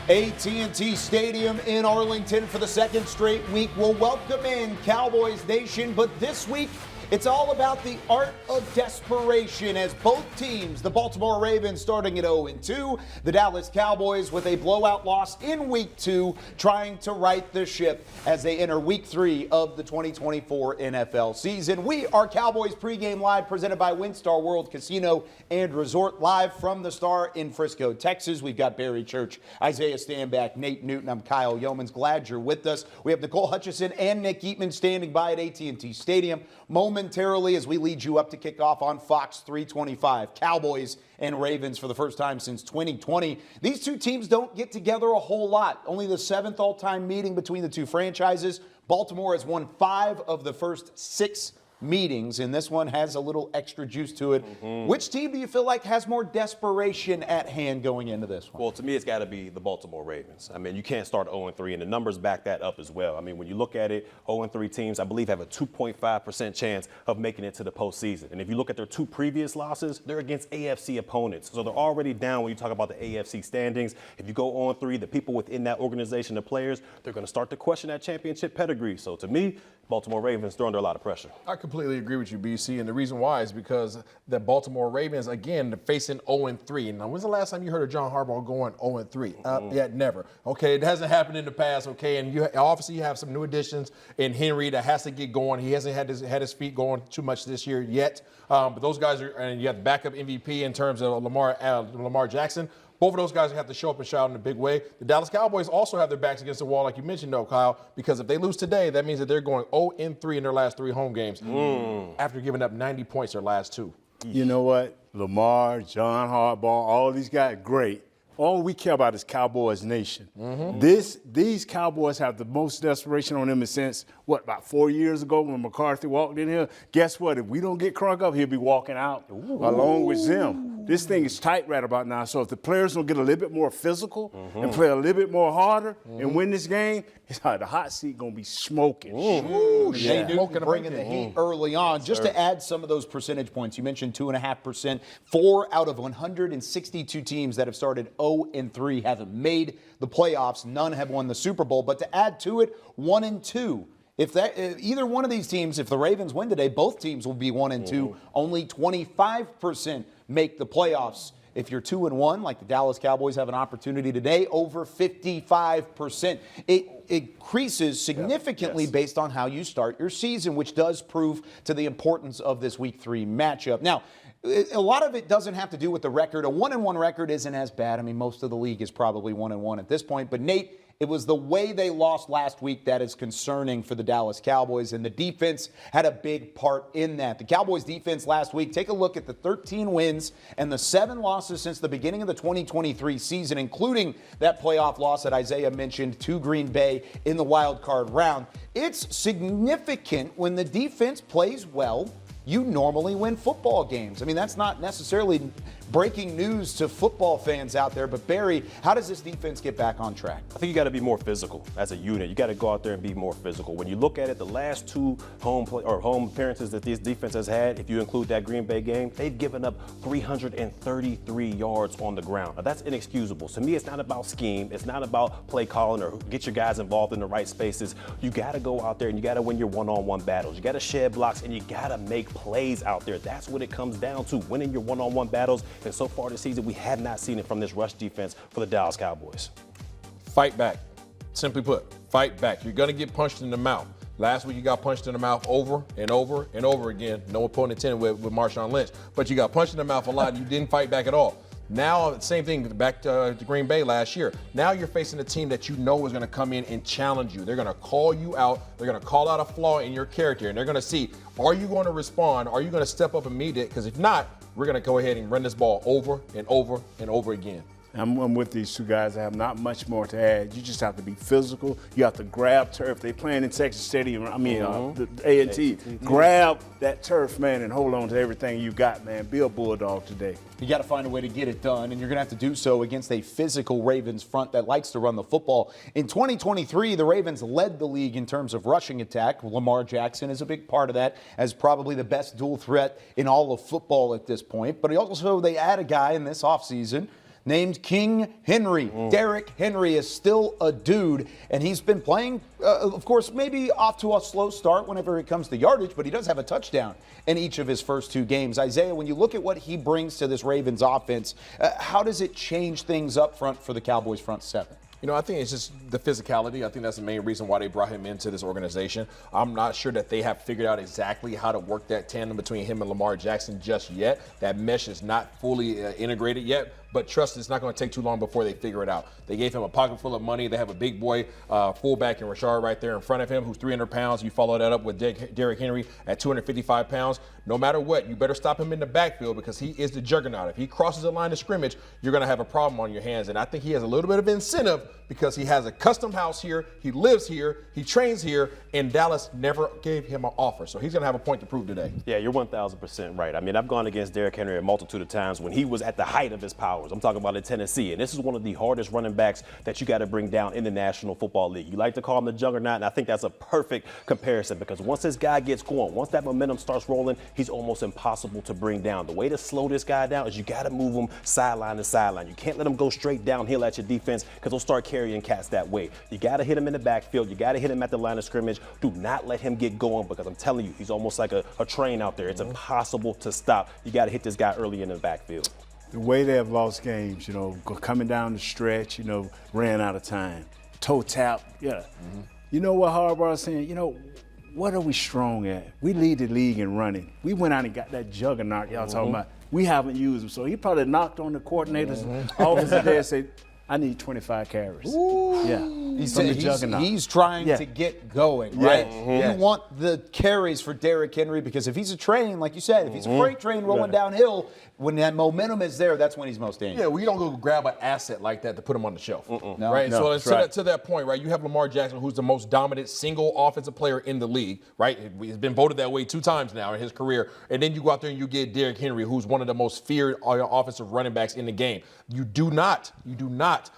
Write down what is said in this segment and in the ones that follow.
AT&T Stadium in Arlington for the second straight week will welcome in Cowboys Nation, but this week it's all about the art of desperation as both teams, the Baltimore Ravens starting at 0-2, the Dallas Cowboys with a blowout loss in week 2, trying to right the ship as they enter week 3 of the 2024 NFL season. We are Cowboys Pregame Live, presented by WinStar World Casino and Resort, live from the Star in Frisco, Texas. We've got Barry Church, Isaiah Stanback, Nate Newton. I'm Kyle Yeomans. Glad you're with us. We have Nicole Hutchison and Nick Eatman standing by at AT&T Stadium momentarily as we lead you up to kickoff on Fox 325. Cowboys and Ravens for the first time since 2020. These two teams don't get together a whole lot. Only the 7th all-time meeting between the two franchises. Baltimore has won 5 of the first 6 meetings, and this one has a little extra juice to it. Which team do you feel like has more desperation at hand going into this one? Well, to me, it's got to be the Baltimore Ravens. I mean, you can't start 0-3, and the numbers back that up as well. I mean, when you look at it, 0-3 teams, I believe, have a 2.5% chance of making it to the postseason. And if you look at their 2 previous losses, they're against AFC opponents. So they're already down when you talk about the AFC standings. If you go 0-3, the people within that organization, the players, they're going to start to question that championship pedigree. So to me, Baltimore Ravens, they're under a lot of pressure. I completely agree with you, BC, and the reason why is because the Baltimore Ravens, again, they're facing 0-3. Now, when's the last time you heard of John Harbaugh going 0-3? Yet never. Okay, it hasn't happened in the past, okay, and obviously you have some new additions in Henry that has to get going. He hasn't had his feet going too much this year yet, but those guys are, and you have the backup MVP in terms of Lamar Jackson. Both of those guys have to show up and shout in a big way. The Dallas Cowboys also have their backs against the wall, like you mentioned, though, Kyle, because if they lose today, that means that they're going 0-3 in their last 3 home games after giving up 90 points their last 2. You know what? Lamar, John Harbaugh, all these guys, great. All we care about is Cowboys Nation. These Cowboys have the most desperation on them since, about 4 years ago when McCarthy walked in here? Guess what? If we don't get Crunk up, he'll be walking out along with them. This thing is tight right about now. So if the players don't get a little bit more physical and play a little bit more harder and win this game, the hot seat going to be smoking. Nate Newton bringing the heat early on. Just to add some of those percentage points, you mentioned 2.5%. 4 out of 162 teams that have started 0-3 haven't made the playoffs. None have won the Super Bowl. But to add to it, 1-2. If either one of these teams, if the Ravens win today, both teams will be 1-2. Only 25% make the playoffs. If you're 2-1, like the Dallas Cowboys have an opportunity today, over 55%. It increases significantly based on how you start your season, which does prove to the importance of this Week 3 matchup. Now, a lot of it doesn't have to do with the record. A 1-1 record isn't as bad. I mean, most of the league is probably 1-1 at this point. But, Nate, it was the way they lost last week that is concerning for the Dallas Cowboys, and the defense had a big part in that. The Cowboys defense last week, take a look at the 13 wins and the 7 losses since the beginning of the 2023 season, including that playoff loss that Isaiah mentioned to Green Bay in the wild card round. It's significant when the defense plays well. You normally win football games. I mean, that's not necessarily breaking news to football fans out there. But, Barry, how does this defense get back on track? I think you got to be more physical as a unit. You got to go out there and be more physical. When you look at it, the last 2 home appearances that this defense has had, if you include that Green Bay game, they've given up 333 yards on the ground. Now, that's inexcusable. To me, it's not about scheme. It's not about play calling or get your guys involved in the right spaces. You got to go out there and you got to win your one-on-one battles. You got to shed blocks and you got to make plays out there. That's what it comes down to, winning your one-on-one battles. And so far this season, we have not seen it from this rush defense for the Dallas Cowboys. Fight back. Simply put, fight back. You're going to get punched in the mouth. Last week, you got punched in the mouth over and over and over again. No pun intended with Marshawn Lynch. But you got punched in the mouth a lot and you didn't fight back at all. Now, same thing back to Green Bay last year. Now you're facing a team that you know is going to come in and challenge you. They're going to call you out. They're going to call out a flaw in your character. And they're going to see, are you going to respond? Are you going to step up and meet it? Because if not, we're going to go ahead and run this ball over and over and over again. I'm with these two guys. I have not much more to add. You just have to be physical. You have to grab turf. They playing in Texas Stadium. The A&T. Grab that turf, man, and hold on to everything you got, man. Be a Bulldog today. You got to find a way to get it done, and you're going to have to do so against a physical Ravens front that likes to run the football. In 2023, the Ravens led the league in terms of rushing attack. Lamar Jackson is a big part of that, as probably the best dual threat in all of football at this point. But also, they add a guy in this offseason named King Henry. Derrick Henry is still a dude, and he's been playing, of course, maybe off to a slow start whenever it comes to yardage, but he does have a touchdown in each of his first 2 games. Isaiah, when you look at what he brings to this Ravens offense, how does it change things up front for the Cowboys front 7? You know, I think it's just the physicality. I think that's the main reason why they brought him into this organization. I'm not sure that they have figured out exactly how to work that tandem between him and Lamar Jackson just yet. That mesh is not fully integrated yet. But trust, it's not going to take too long before they figure it out. They gave him a pocket full of money. They have a big boy fullback in Rashard right there in front of him who's 300 pounds. You follow that up with Derrick Henry at 255 pounds. No matter what, you better stop him in the backfield because he is the juggernaut. If he crosses the line of scrimmage, you're going to have a problem on your hands. And I think he has a little bit of incentive because he has a custom house here. He lives here. He trains here. And Dallas never gave him an offer. So he's going to have a point to prove today. Yeah, you're 1,000% right. I mean, I've gone against Derrick Henry a multitude of times when he was at the height of his power. I'm talking about in Tennessee, and this is one of the hardest running backs that you got to bring down in the National Football League. You like to call him the juggernaut, and I think that's a perfect comparison because once this guy gets going, once that momentum starts rolling, he's almost impossible to bring down. The way to slow this guy down is you got to move him sideline to sideline. You can't let him go straight downhill at your defense because he'll start carrying cats that way. You got to hit him in the backfield. You got to hit him at the line of scrimmage. Do not let him get going because I'm telling you, he's almost like a train out there. It's impossible to stop. You got to hit this guy early in the backfield. The way they have lost games, coming down the stretch, ran out of time. Toe tap, yeah. You know what Harbaugh is saying? What are we strong at? We lead the league in running. We went out and got that juggernaut y'all talking about. We haven't used him. So he probably knocked on the coordinator's office there and said, I need 25 carries. Ooh. Yeah. He's trying to get going, right? You want the carries for Derrick Henry because if he's a train, like you said, if he's a freight train rolling downhill, when that momentum is there, that's when he's most dangerous. Yeah, well, you don't go grab an asset like that to put him on the shelf. No, right? no, So to that point, right, you have Lamar Jackson, who's the most dominant single offensive player in the league, right? He's been voted that way 2 times now in his career. And then you go out there and you get Derrick Henry, who's one of the most feared offensive running backs in the game. You do not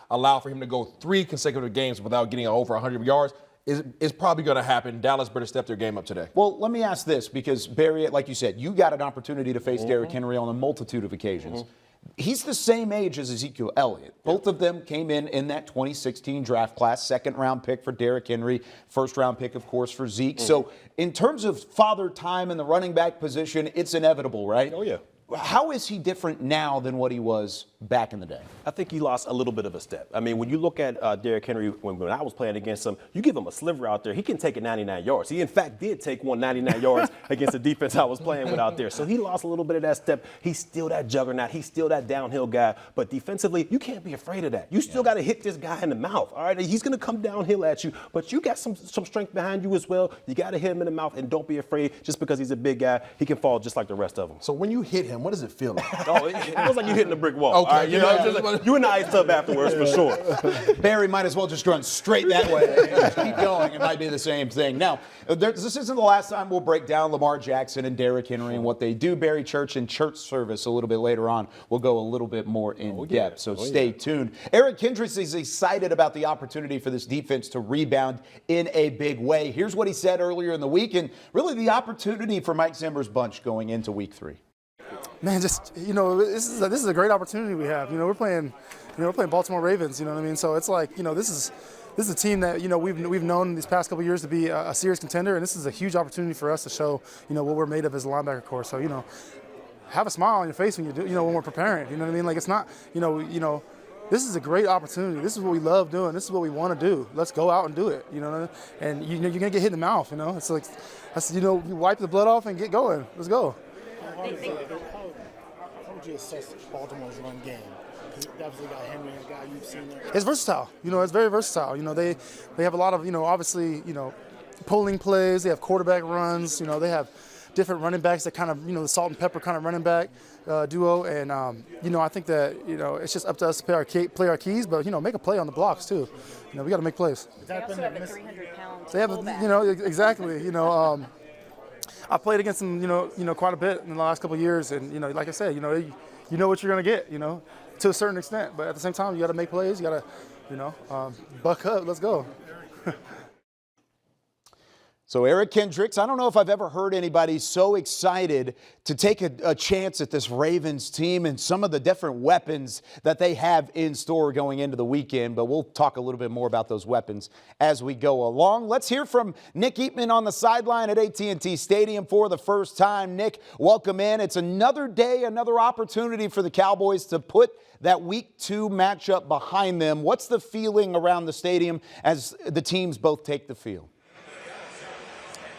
allow for him to go 3 consecutive games without getting over 100 yards. It's probably going to happen. Dallas better step their game up today. Well, let me ask this, because Barry, like you said, you got an opportunity to face Derrick Henry on a multitude of occasions. He's the same age as Ezekiel Elliott. Both of them came in that 2016 draft class, 2nd-round pick for Derrick Henry, 1st-round pick, of course, for Zeke. So in terms of father time in the running back position, it's inevitable, right? Oh, yeah. How is he different now than what he was back in the day? I think he lost a little bit of a step. I mean, when you look at Derrick Henry, when I was playing against him, you give him a sliver out there, he can take it 99 yards. He, in fact, did take 99 yards against the defense I was playing with out there. So he lost a little bit of that step. He's still that juggernaut. He's still that downhill guy. But defensively, you can't be afraid of that. You still got to hit this guy in the mouth, all right? He's going to come downhill at you, but you got some strength behind you as well. You got to hit him in the mouth, and don't be afraid. Just because he's a big guy, he can fall just like the rest of them. So when you hit him, what does it feel like? It feels like you're hitting a brick wall. Okay, all right? You in the ice tub afterwards for sure. Barry might as well just run straight that way and just keep going. It might be the same thing. Now, this isn't the last time we'll break down Lamar Jackson and Derrick Henry and what they do. Barry Church in church service a little bit later on will go a little bit more in depth. So stay tuned. Eric Kendricks is excited about the opportunity for this defense to rebound in a big way. Here's what he said earlier in the week, and really the opportunity for Mike Zimmer's bunch going into week 3. Man, just this is a great opportunity we have. We're playing Baltimore Ravens. You know what I mean? So it's like this is a team that we've known these past couple of years to be a serious contender, and this is a huge opportunity for us to show what we're made of as a linebacker corps. So have a smile on your face when you do when we're preparing. You know what I mean? Like it's not this is a great opportunity. This is what we love doing. This is what we want to do. Let's go out and do it. And you're gonna get hit in the mouth. It's like you wipe the blood off and get going. Let's go. How would you assess Baltimore's run game? Because they obviously got Henry, a guy you've seen there. It's versatile. It's very versatile. They have a lot of, obviously, pulling plays. They have quarterback runs. They have different running backs that kind of, the salt and pepper kind of running back duo. And, I think that, it's just up to us to play our keys, but, make a play on the blocks, too. We got to make plays. They also have a 300-pound They have, fullback. Exactly. I played against them, quite a bit in the last couple of years, and like I said, you know what you're gonna get, to a certain extent. But at the same time, you got to make plays. You got to, buck up. Let's go. So Eric Kendricks, I don't know if I've ever heard anybody so excited to take a chance at this Ravens team and some of the different weapons that they have in store going into the weekend. But we'll talk a little bit more about those weapons as we go along. Let's hear from Nick Eatman on the sideline at AT&T Stadium for the first time. Nick, welcome in. It's another day, another opportunity for the Cowboys to put that Week 2 matchup behind them. What's the feeling around the stadium as the teams both take the field?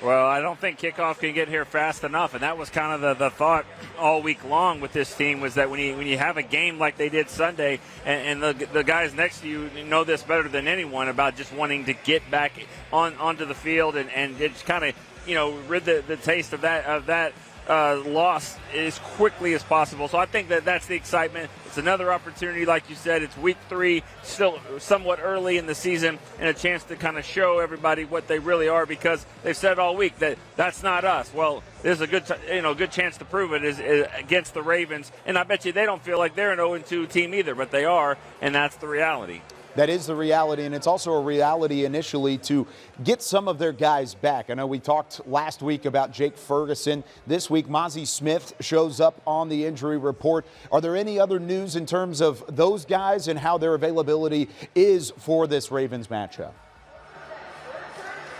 Well, I don't think kickoff can get here fast enough, and that was kind of the thought all week long with this team, was that when you have a game like they did Sunday, and the guys next to you know this better than anyone about just wanting to get back onto the field and just kind of rid the taste of that loss as quickly as possible. So I think that's the excitement. It's another opportunity, like you said. It's Week 3, still somewhat early in the season, and a chance to kind of show everybody what they really are, because they've said all week that that's not us. Well, there's a good chance to prove it is against the Ravens, and I bet you they don't feel like they're an 0-2 team either, but they are, and that's the reality. That is the reality, and it's also a reality initially to get some of their guys back. I know we talked last week about Jake Ferguson. This week, Mozzie Smith shows up on the injury report. Are there any other news in terms of those guys and how their availability is for this Ravens matchup?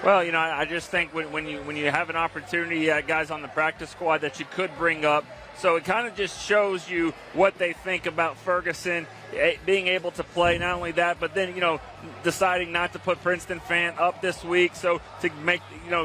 Well, I just think when you have an opportunity, guys on the practice squad that you could bring up, so it kind of just shows you what they think about Ferguson being able to play. Not only that, but then deciding not to put Princeton Fant up this week, so to make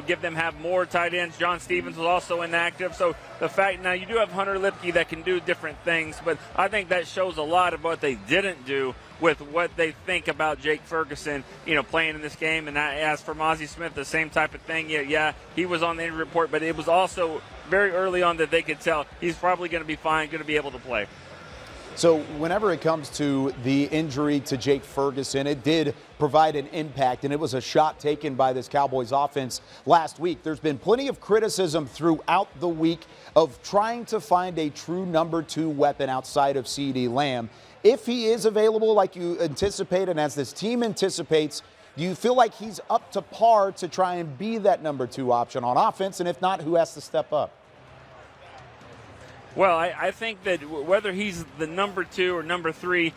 give them have more tight ends. John Stevens was also inactive, so the fact now you do have Hunter Lipke that can do different things, but I think that shows a lot of what they didn't do with what they think about Jake Ferguson, playing in this game. And as for Mozzie Smith, the same type of thing. Yeah, he was on the injury report, but it was also very early on that they could tell he's probably going to be fine, going to be able to play. So whenever it comes to the injury to Jake Ferguson, it did provide an impact, and it was a shot taken by this Cowboys offense last week. There's been plenty of criticism throughout the week of trying to find a true number 2 weapon outside of CeeDee Lamb. If he is available like you anticipate and as this team anticipates, do you feel like he's up to par to try and be that number 2 option on offense? And if not, who has to step up? Well, I think that whether he's the number 2 or number 3,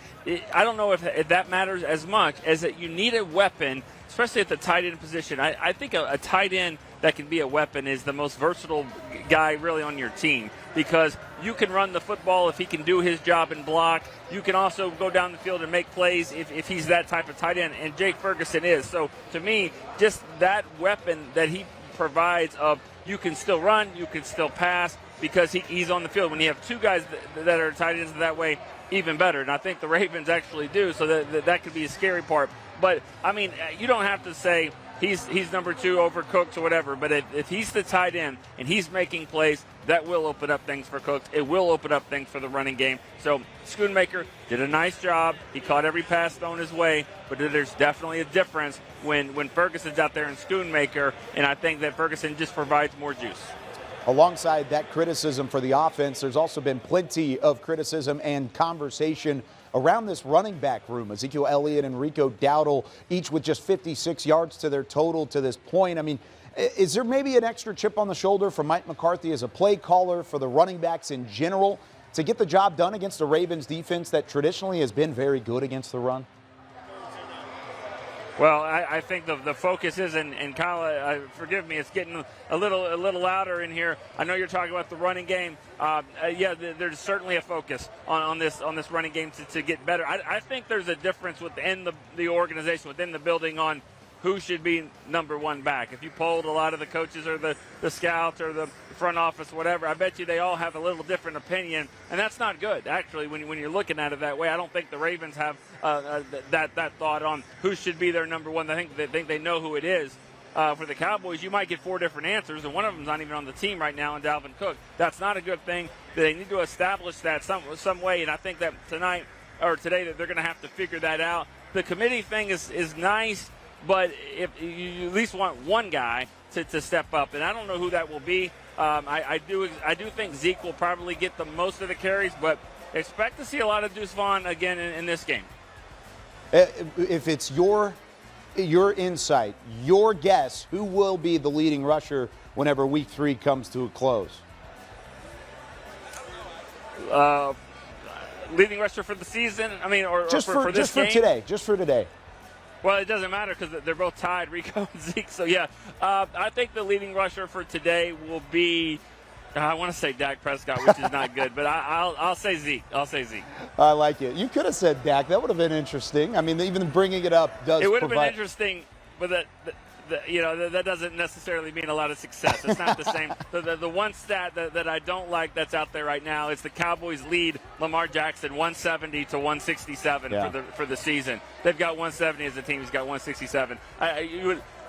I don't know if that matters as much as that you need a weapon, especially at the tight end position. I think a tight end that can be a weapon is the most versatile guy really on your team, because you can run the football if he can do his job and block. You can also go down the field and make plays if he's that type of tight end, and Jake Ferguson is. So to me, just that weapon that he provides of you can still run, you can still pass, because he's on the field. When you have 2 guys that are tight ends that way, even better. And I think the Ravens actually do, so that could be a scary part. But, I mean, you don't have to say he's number 2 over Cooks or whatever, but if he's the tight end and he's making plays, that will open up things for Cooks. It will open up things for the running game. So Schoonmaker did a nice job. He caught every pass thrown his way, but there's definitely a difference when Ferguson's out there and Schoonmaker, and I think that Ferguson just provides more juice. Alongside that criticism for the offense, there's also been plenty of criticism and conversation around this running back room. Ezekiel Elliott and Rico Dowdle, each with just 56 yards to their total to this point. I mean, is there maybe an extra chip on the shoulder for Mike McCarthy as a play caller for the running backs in general to get the job done against the Ravens defense that traditionally has been very good against the run? Well, I think the focus is, and Kyle, forgive me, it's getting a little louder in here. I know you're talking about the running game. Yeah, there's certainly a focus on this running game to get better. I think there's a difference within the organization, within the building, on who should be number 1 back. If you polled a lot of the coaches or the scouts or the front office, whatever, I bet you they all have a little different opinion, and that's not good. Actually, when you're looking at it that way, I don't think the Ravens have that thought on who should be their number 1. I think they know who it is. For the Cowboys, you might get 4 different answers, and one of them's not even on the team right now, in Dalvin Cook. That's not a good thing. They need to establish that some way, and I think that today that they're going to have to figure that out. The committee thing is nice, but if you at least want one guy to step up, and I don't know who that will be. I do think Zeke will probably get the most of the carries, but expect to see a lot of Deuce Vaughn again in this game. If it's your your insight, your guess, who will be the leading rusher whenever Week 3 comes to a close? Leading rusher for the season? I mean, or just for this game? today. Just for today. Well, it doesn't matter because they're both tied, Rico and Zeke. So, yeah, I think the leading rusher for today will be, I want to say Dak Prescott, which is not good, but I'll say Zeke. I'll say Zeke. I like it. You could have said Dak. That would have been interesting. I mean, even bringing it up does. It would have been interesting, but that doesn't necessarily mean a lot of success. It's not the same. The one stat that I don't like that's out there right now is the Cowboys lead Lamar Jackson 170 to 167 for the season. They've got 170 as a team. He's got 167.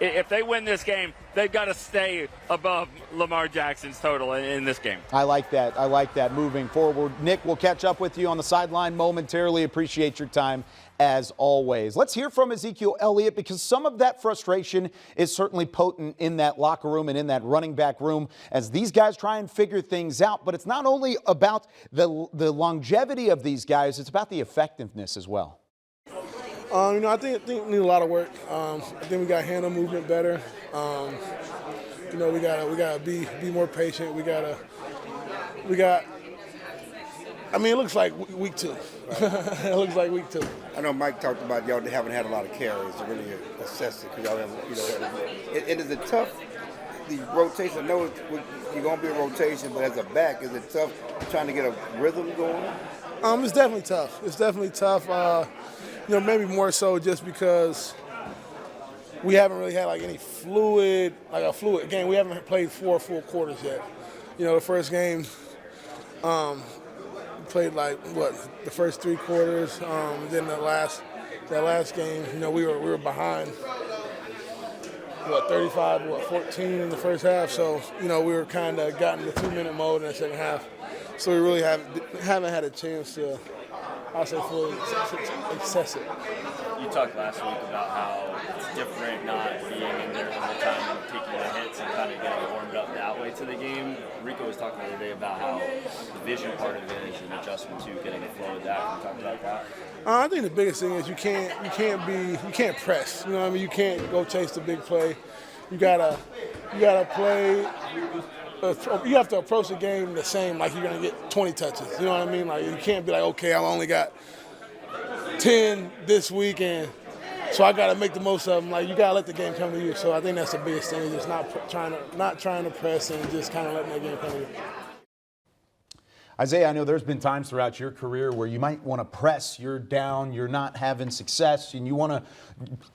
If they win this game, they've got to stay above Lamar Jackson's total in this game. I like that. I like that moving forward. Nick, we'll catch up with you on the sideline momentarily. Appreciate your time as always. Let's hear from Ezekiel Elliott because some of that frustration is certainly potent in that locker room and in that running back room as these guys try and figure things out. But it's not only about the longevity of these guys, it's about the effectiveness as well. I think we need a lot of work. I think we got handle movement better. We gotta be more patient. It looks like week 2. It looks like week 2. I know Mike talked about y'all haven't had a lot of carries to really assess it because y'all have, it is a tough. The rotation. I know you're gonna be a rotation, but as a back, is it tough trying to get a rhythm going? It's definitely tough. It's definitely tough. Maybe more so just because we haven't really had a fluid game. We haven't played 4 full quarters yet. The first game, we played the first 3 quarters. Then that last game, we were behind. 35-14 in the first half. So we were kind of gotten the 2-minute mode in the second half. So we really haven't had a chance to, I'll say, fully assess it. You talked last week about how it's different not being in there the whole time and taking the hits and kind of getting warmed up that way to the game. Rico was talking the other day about how the vision part of it is an adjustment to getting the flow of that. Can you talk about that? I think the biggest thing is you can't press. You can't go chase the big play. You gotta play. You have to approach the game the same, like you're gonna get 20 touches. You know what I mean? Like you can't be like, okay, I only got 10 this weekend, so I gotta make the most of them. Like you gotta let the game come to you. So I think that's the biggest thing, just not trying to press and just kind of letting that game come to you. Isaiah, I know there's been times throughout your career where you might want to press, you're down, you're not having success, and you want to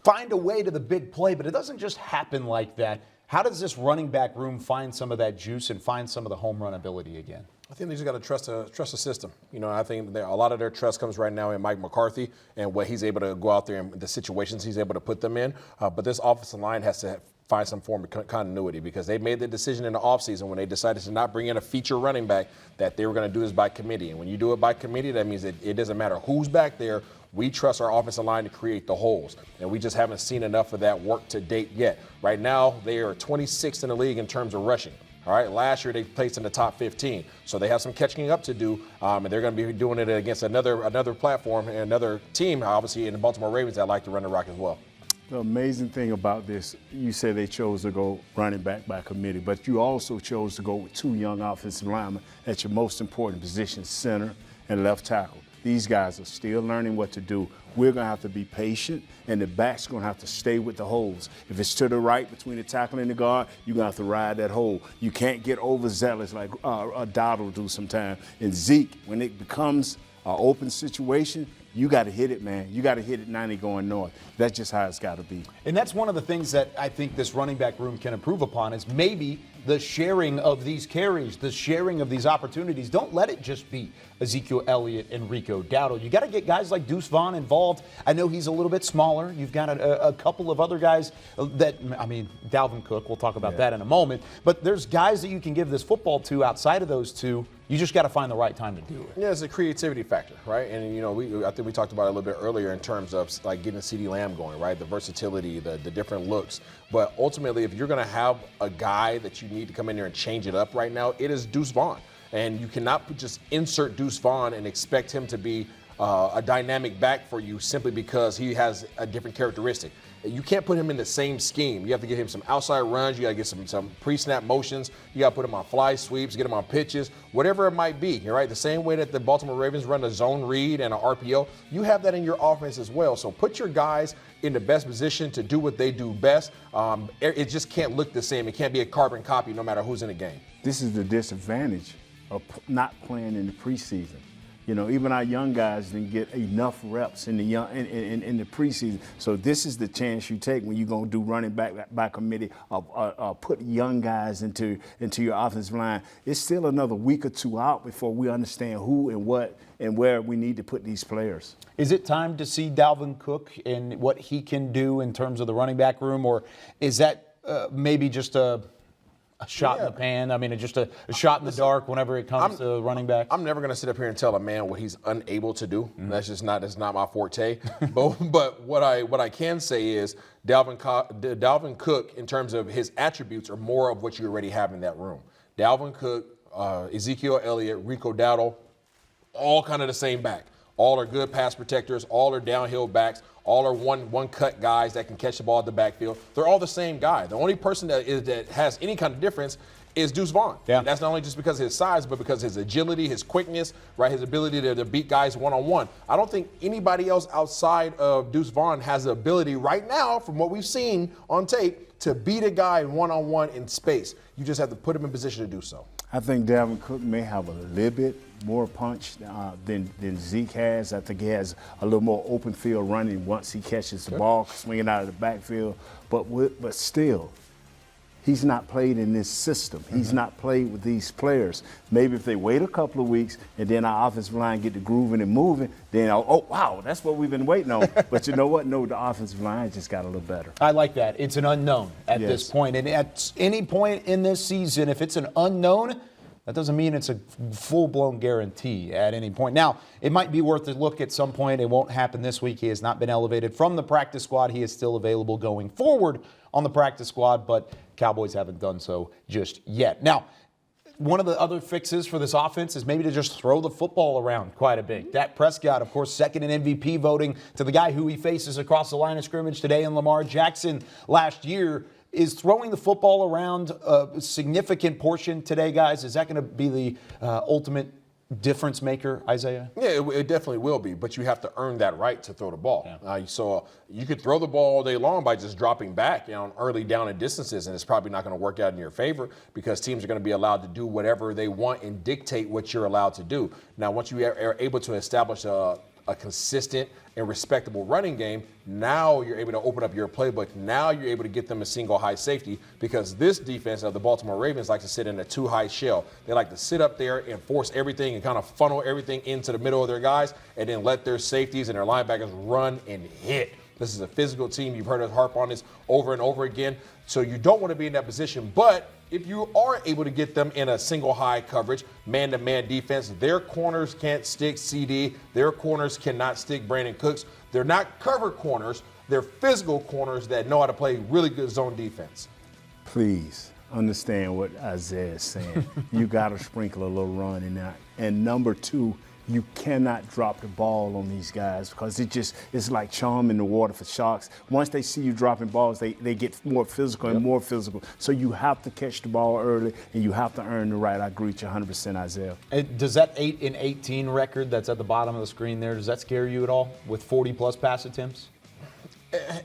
find a way to the big play, but it doesn't just happen like that. How does this running back room find some of that juice and find some of the home run ability again? I think they just got to trust the system. I think a lot of their trust comes right now in Mike McCarthy and what he's able to go out there and the situations he's able to put them in. But this offensive line has to find some form of continuity because they made the decision in the offseason when they decided to not bring in a feature running back that they were going to do this by committee. And when you do it by committee, that means that it doesn't matter who's back there. We trust our offensive line to create the holes, and we just haven't seen enough of that work to date yet. Right now, they are 26th in the league in terms of rushing. All right, last year they placed in the top 15, so they have some catching up to do, and they're going to be doing it against another platform and another team, obviously, in the Baltimore Ravens that like to run the rock as well. The amazing thing about this, you said they chose to go running back by committee, but you also chose to go with 2 young offensive linemen at your most important positions, center and left tackle. These guys are still learning what to do. We're going to have to be patient, and the back's going to have to stay with the holes. If it's to the right between the tackle and the guard, you're going to have to ride that hole. You can't get overzealous like Dowd will do sometimes. And Zeke, when it becomes an open situation, you got to hit it, man. You got to hit it 90 going north. That's just how it's got to be. And that's one of the things that I think this running back room can improve upon is maybe the sharing of these carries, the sharing of these opportunities. Don't let it just be Ezekiel Elliott and Rico Dowdle. You got to get guys like Deuce Vaughn involved. I know he's a little bit smaller. You've got a couple of other guys Dalvin Cook, we'll talk about that in a moment. But there's guys that you can give this football to outside of those two. You just got to find the right time to do it. Yeah, it's a creativity factor, right? And, I think we talked about it a little bit earlier in terms of like getting CeeDee Lamb going, right? The versatility, the different looks. But ultimately, if you're going to have a guy that you need to come in there and change it up right now, it is Deuce Vaughn. And you cannot just insert Deuce Vaughn and expect him to be a dynamic back for you simply because he has a different characteristic. You can't put him in the same scheme. You have to give him some outside runs. You got to get some pre-snap motions. You got to put him on fly sweeps, get him on pitches, whatever it might be. Right, the same way that the Baltimore Ravens run a zone read and an RPO, you have that in your offense as well. So put your guys in the best position to do what they do best. It just can't look the same. It can't be a carbon copy no matter who's in the game. This is the disadvantage of not playing in the preseason. You know, even our young guys didn't get enough reps in the in the preseason. So this is the chance you take when you're gonna do running back by committee, put young guys into your offensive line. It's still another week or two out before we understand who and what and where we need to put these players. Is it time to see Dalvin Cook and what he can do in terms of the running back room, or is that maybe just a shot in the pan? I mean, just a shot in the dark whenever it comes to running back? I'm never going to sit up here and tell a man what he's unable to do. That's not my forte. but what I can say is Dalvin Cook, in terms of his attributes, are more of what you already have in that room. Dalvin Cook, Ezekiel Elliott, Rico Dowdle, all kind of the same back. All are good pass protectors. All are downhill backs. All are one cut guys that can catch the ball at the backfield. They're all the same guy. The only person that has any kind of difference is Deuce Vaughn. Yeah. And that's not only just because of his size, but because of his agility, his quickness, right? His ability to beat guys one-on-one. I don't think anybody else outside of Deuce Vaughn has the ability right now, from what we've seen on tape, to beat a guy one-on-one in space. You just have to put him in position to do so. I think Dalvin Cook may have a little bit more punch than Zeke has. I think he has a little more open field running once he catches the ball, swinging out of the backfield. But still, he's not played in this system. He's not played with these players. Maybe if they wait a couple of weeks and then our offensive line get to grooving and moving, then, oh, wow, that's what we've been waiting on. But you know what? No, the offensive line just got a little better. I like that. It's an unknown at this point. And at any point in this season, if it's an unknown, that doesn't mean it's a full-blown guarantee at any point. Now, it might be worth a look at some point. It won't happen this week. He has not been elevated from the practice squad. He is still available going forward on the practice squad, but Cowboys haven't done so just yet. Now, one of the other fixes for this offense is maybe to just throw the football around quite a bit. Dak Prescott, of course, second in MVP voting to the guy who he faces across the line of scrimmage today, and Lamar Jackson last year. Is throwing the football around a significant portion today, guys? Is that going to be the ultimate difference maker, Isaiah? Yeah, it definitely will be, but you have to earn that right to throw the ball. Yeah. So you could throw the ball all day long by just dropping back, on early down and distances, and it's probably not going to work out in your favor because teams are going to be allowed to do whatever they want and dictate what you're allowed to do. Now, once you are able to establish a consistent and respectable running game, now you're able to open up your playbook. Now you're able to get them a single high safety because this defense of the Baltimore Ravens likes to sit in a two high shell. They like to sit up there and force everything and kind of funnel everything into the middle of their guys and then let their safeties and their linebackers run and hit. This is a physical team. You've heard us harp on this over and over again. So you don't want to be in that position, but if you are able to get them in a single high coverage, man-to-man defense, their corners can't stick CD. Their corners cannot stick Brandon Cooks. They're not cover corners. They're physical corners that know how to play really good zone defense. Please understand what Isaiah is saying. You got to sprinkle a little run in that. And number two, you cannot drop the ball on these guys because it's like charm in the water for sharks. Once they see you dropping balls, they get more physical and more physical. So you have to catch the ball early and you have to earn the right. I agree with you 100%, Isaiah. Does that 8-18 record that's at the bottom of the screen there, does that scare you at all with 40-plus pass attempts?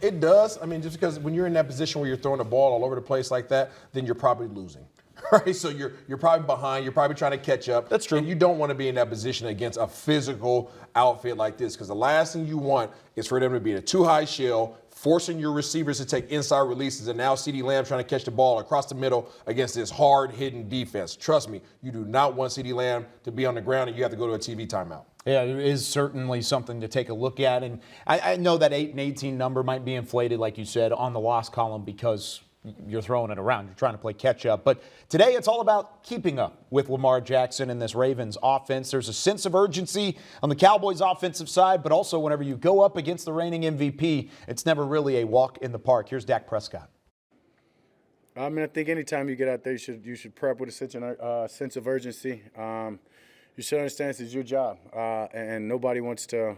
It does. I mean, just because when you're in that position where you're throwing the ball all over the place like that, then you're probably losing. Right, so you're probably behind. You're probably trying to catch up. That's true. And you don't want to be in that position against a physical outfit like this because the last thing you want is for them to be in a too high shell, forcing your receivers to take inside releases, and now CeeDee Lamb trying to catch the ball across the middle against this hard-hitting defense. Trust me, you do not want CeeDee Lamb to be on the ground and you have to go to a TV timeout. Yeah, it is certainly something to take a look at. And I know that 8-18 number might be inflated, like you said, on the loss column because you're throwing it around. You're trying to play catch up. But today it's all about keeping up with Lamar Jackson and this Ravens offense. There's a sense of urgency on the Cowboys offensive side, but also whenever you go up against the reigning MVP, it's never really a walk in the park. Here's Dak Prescott. I mean, I think anytime you get out there, you should prep with a sense of urgency. You should understand this is your job, and nobody wants to,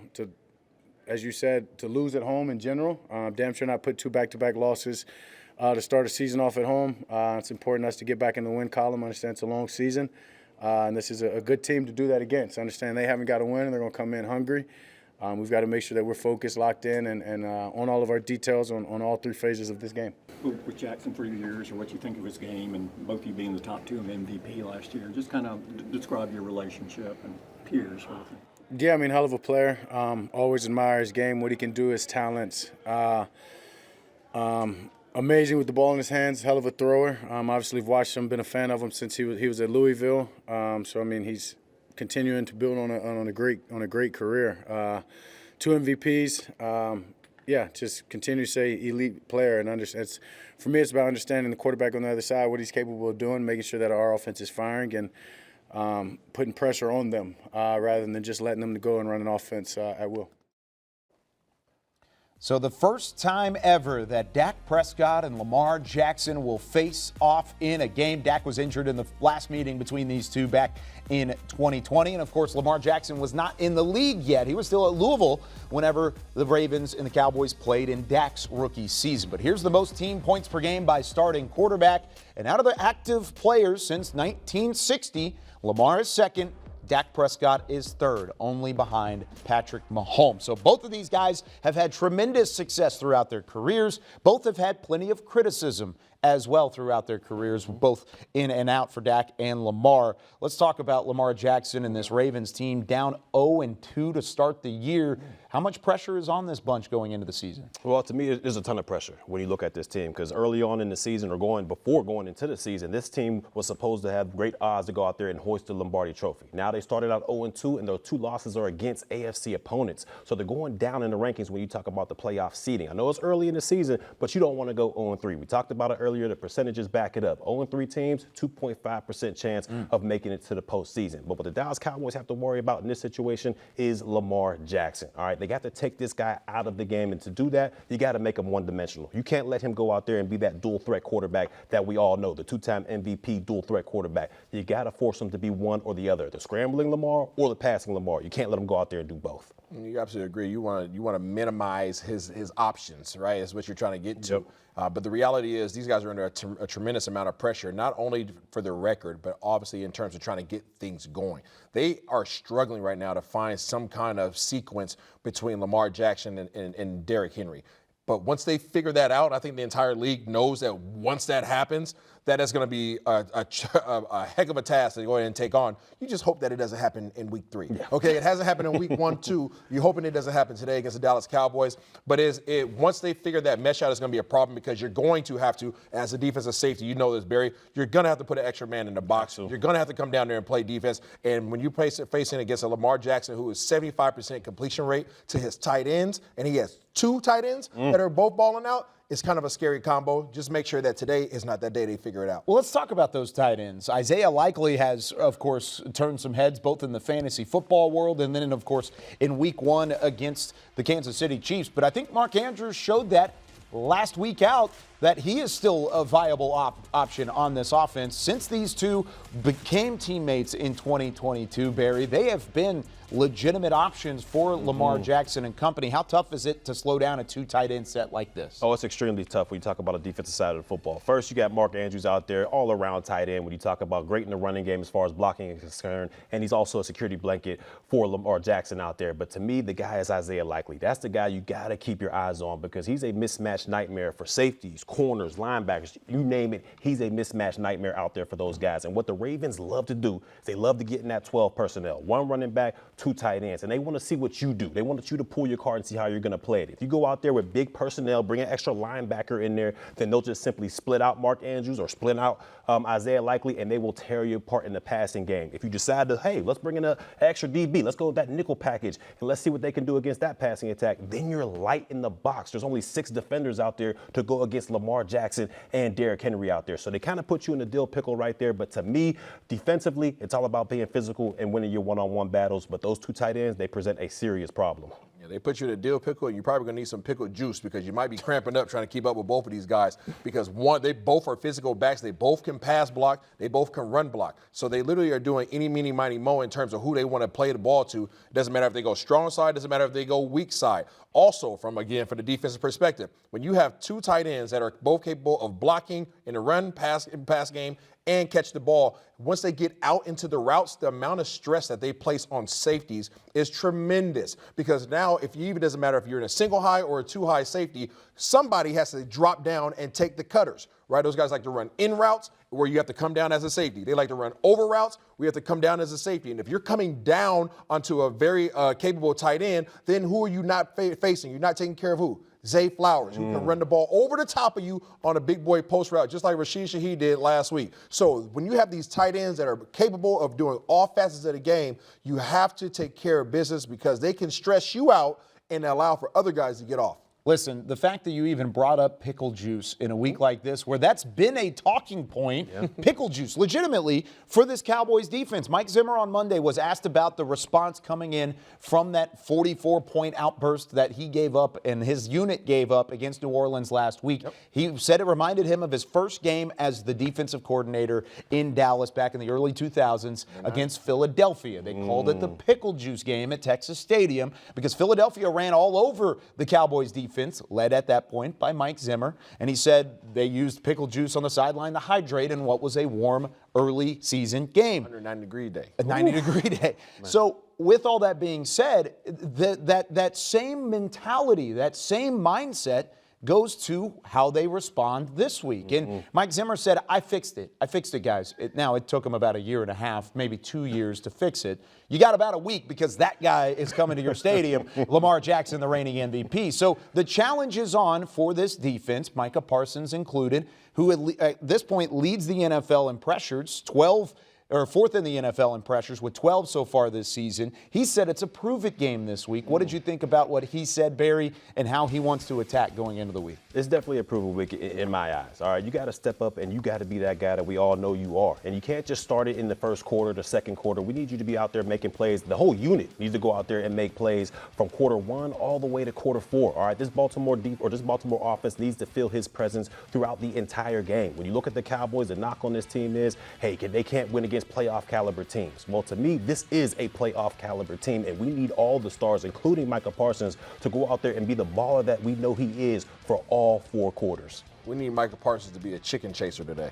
as you said, to lose at home in general. Damn sure not put 2 back-to-back losses to start a season off at home. It's important us to get back in the win column. I understand it's a long season, and this is a good team to do that against. I understand they haven't got a win, and they're going to come in hungry. We've got to make sure that we're focused, locked in, and on all of our details on all 3 phases of this game. With Jackson for years, or what you think of his game, and both of you being the top 2 of MVP last year, just kind of describe your relationship and peers. Sort of thing. Yeah, I mean, hell of a player. Always admire his game, what he can do, his talents. Amazing with the ball in his hands, hell of a thrower. Obviously, I've watched him, been a fan of him since he was at Louisville. So I mean, he's continuing to build on a great career. 2 MVPs. Yeah, just continue to say elite player and understand. For me, it's about understanding the quarterback on the other side, what he's capable of doing, making sure that our offense is firing, and putting pressure on them rather than just letting them go and run an offense at will. So the first time ever that Dak Prescott and Lamar Jackson will face off in a game. Dak was injured in the last meeting between these two back in 2020. And, of course, Lamar Jackson was not in the league yet. He was still at Louisville whenever the Ravens and the Cowboys played in Dak's rookie season. But here's the most team points per game by starting quarterback. And out of the active players since 1960, Lamar is second. Dak Prescott is third, only behind Patrick Mahomes. So both of these guys have had tremendous success throughout their careers. Both have had plenty of criticism as well throughout their careers, both in and out for Dak and Lamar. Let's talk about Lamar Jackson and this Ravens team down 0-2 to start the year. How much pressure is on this bunch going into the season? Well, to me, there's a ton of pressure when you look at this team, because early on in the season, or before going into the season, this team was supposed to have great odds to go out there and hoist the Lombardi Trophy. Now they started out 0-2, and those 2 losses are against AFC opponents. So they're going down in the rankings when you talk about the playoff seeding. I know it's early in the season, but you don't want to go 0-3. We talked about it earlier. The percentages back it up. 0-3 teams, 2.5% chance of making it to the postseason. But what the Dallas Cowboys have to worry about in this situation is Lamar Jackson. All right, they got to take this guy out of the game, and to do that, you got to make him one-dimensional. You can't let him go out there and be that dual-threat quarterback that we all know, the 2-time MVP dual-threat quarterback. You got to force him to be one or the other, the scrambling Lamar or the passing Lamar. You can't let him go out there and do both. You absolutely agree. You want to minimize his options, right? Is what you're trying to get to. Yep. But the reality is these guys are under a tremendous amount of pressure, not only for their record, but obviously in terms of trying to get things going. They are struggling right now to find some kind of sequence between Lamar Jackson and Derrick Henry. But once they figure that out, I think the entire league knows that once that happens, that is going to be a heck of a task to go ahead and take on. You just hope that it doesn't happen in week 3. Yeah. Okay, it hasn't happened in week 1, 2. You're hoping it doesn't happen today against the Dallas Cowboys. But once they figure that mesh out, it's going to be a problem, because you're going to have to, as a defensive safety, you know this, Barry, you're going to have to put an extra man in the box. Absolutely. You're going to have to come down there and play defense. And when you facing against a Lamar Jackson who is 75% completion rate to his tight ends, and he has 2 tight ends that are both balling out, it's kind of a scary combo. Just make sure that today is not that day they figure it out. Well, let's talk about those tight ends. Isaiah Likely has, of course, turned some heads both in the fantasy football world and then, of course, in week 1 against the Kansas City Chiefs. But I think Mark Andrews showed that last week out that he is still a viable option on this offense. Since these two became teammates in 2022, Barry, they have been legitimate options for Lamar Jackson and company. How tough is it to slow down a 2 tight end set like this? Oh, it's extremely tough when you talk about a defensive side of the football. First, you got Mark Andrews out there, all-around tight end when you talk about great in the running game as far as blocking is concerned, and he's also a security blanket for Lamar Jackson out there. But to me, the guy is Isaiah Likely. That's the guy you got to keep your eyes on, because he's a mismatch nightmare for safeties, corners, linebackers, you name it. He's a mismatch nightmare out there for those guys. And what the Ravens love to do is they love to get in that 12 personnel, 1 running back, 2 tight ends, and they want to see what you do. They want you to pull your card and see how you're going to play it. If you go out there with big personnel, bring an extra linebacker in there, then they'll just simply split out Mark Andrews or split out Isaiah Likely, and they will tear you apart in the passing game. If you decide to, hey, let's bring in an extra DB, let's go with that nickel package, and let's see what they can do against that passing attack, then you're light in the box. There's only 6 defenders out there to go against Lamar Jackson and Derrick Henry out there. So they kind of put you in a dill pickle right there. But to me, defensively, it's all about being physical and winning your one-on-one battles. But those 2 tight ends, they present a serious problem. Yeah, they put you in a dill pickle, and you're probably going to need some pickle juice because you might be cramping up trying to keep up with both of these guys because, one, they both are physical backs. They both can pass block. They both can run block. So they literally are doing any, meeny, miny, mo in terms of who they want to play the ball to. It doesn't matter if they go strong side. Doesn't matter if they go weak side. Also, from the defensive perspective, when you have two tight ends that are both capable of blocking in the run, pass game, and catch the ball, once they get out into the routes, the amount of stress that they place on safeties is tremendous. Because now, it doesn't matter if you're in a single high or a two high safety, somebody has to drop down and take the cutters, right? Those guys like to run in routes where you have to come down as a safety. They like to run over routes where you have to come down as a safety. And if you're coming down onto a very capable tight end, then who are you not facing? You're not taking care of who? Zay Flowers, who can run the ball over the top of you on a big boy post route, just like Rashid Shaheed did last week. So when you have these tight ends that are capable of doing all facets of the game, you have to take care of business because they can stress you out and allow for other guys to get off. Listen, the fact that you even brought up pickle juice in a week like this, where that's been a talking point, pickle juice, legitimately, for this Cowboys defense. Mike Zimmer on Monday was asked about the response coming in from that 44-point outburst that he gave up and his unit gave up against New Orleans last week. He said it reminded him of his first game as the defensive coordinator in Dallas back in the early 2000s against Philadelphia. They called it the pickle juice game at Texas Stadium because Philadelphia ran all over the Cowboys defense, led at that point by Mike Zimmer, and he said they used pickle juice on the sideline to hydrate in what was a warm early season game. 190-degree day. A 90-degree day. So with all that being said, that same mentality, that same mindset goes to how they respond this week. And Mike Zimmer said, I fixed it. I fixed it, guys. Now, it took him about a year and a half, maybe 2 years to fix it. You got about a week because that guy is coming to your stadium, Lamar Jackson, the reigning MVP. So the challenge is on for this defense, Micah Parsons included, who at this point leads the NFL in pressures, fourth in the NFL in pressures with 12 so far this season. He said it's a prove-it game this week. What did you think about what he said, Barry, and how he wants to attack going into the week? It's definitely a prove-it week in my eyes. All right, you got to step up and you got to be that guy that we all know you are. And you can't just start it in the first quarter, the second quarter. We need you to be out there making plays. The whole unit needs to go out there and make plays from quarter one all the way to quarter four. All right, this Baltimore offense needs to feel his presence throughout the entire game. When you look at the Cowboys, the knock on this team is, hey, they can't win against playoff caliber teams. Well, to me, this is a playoff caliber team, and we need all the stars, including Micah Parsons, to go out there and be the baller that we know he is for all four quarters. We need Micah Parsons to be a chicken chaser today.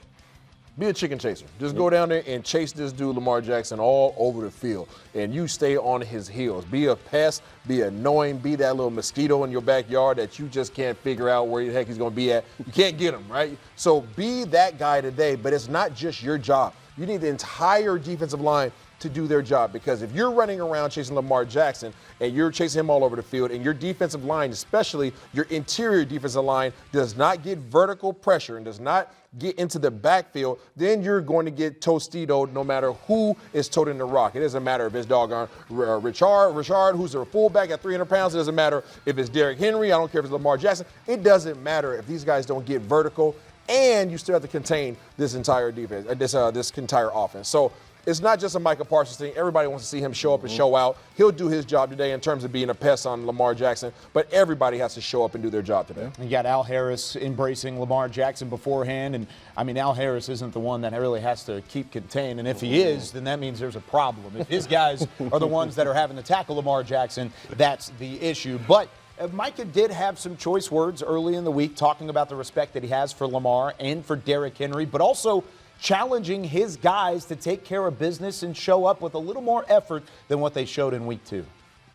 Be a chicken chaser. Just go down there and chase this dude, Lamar Jackson, all over the field. And you stay on his heels. Be a pest, be annoying, be that little mosquito in your backyard that you just can't figure out where the heck he's going to be at. You can't get him, right? So be that guy today, but it's not just your job. You need the entire defensive line to do their job, because if you're running around chasing Lamar Jackson and you're chasing him all over the field and your defensive line, especially your interior defensive line, does not get vertical pressure and does not get into the backfield, then you're going to get Tostitos no matter who is toting the rock. It doesn't matter if it's doggone Richard, who's a fullback at 300 pounds. It doesn't matter if it's Derrick Henry. I don't care if it's Lamar Jackson. It doesn't matter if these guys don't get vertical, and you still have to contain this entire defense, this entire offense. So it's not just a Micah Parsons thing. Everybody wants to see him show up and show out. He'll do his job today in terms of being a pest on Lamar Jackson, but everybody has to show up and do their job today. You got Al Harris embracing Lamar Jackson beforehand, and I mean, Al Harris isn't the one that really has to keep contained, and if he is, then that means there's a problem. If his guys are the ones that are having to tackle Lamar Jackson, that's the issue. But Micah did have some choice words early in the week talking about the respect that he has for Lamar and for Derrick Henry, but also challenging his guys to take care of business and show up with a little more effort than what they showed in week 2.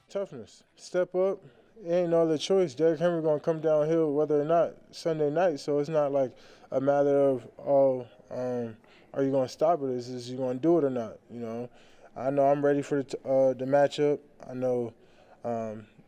Toughness. Step up. Ain't no other choice. Derrick Henry going to come downhill whether or not Sunday night, so it's not like a matter of, are you going to stop it? It's just you going to do it or not, you know. I know I'm ready for the matchup. I know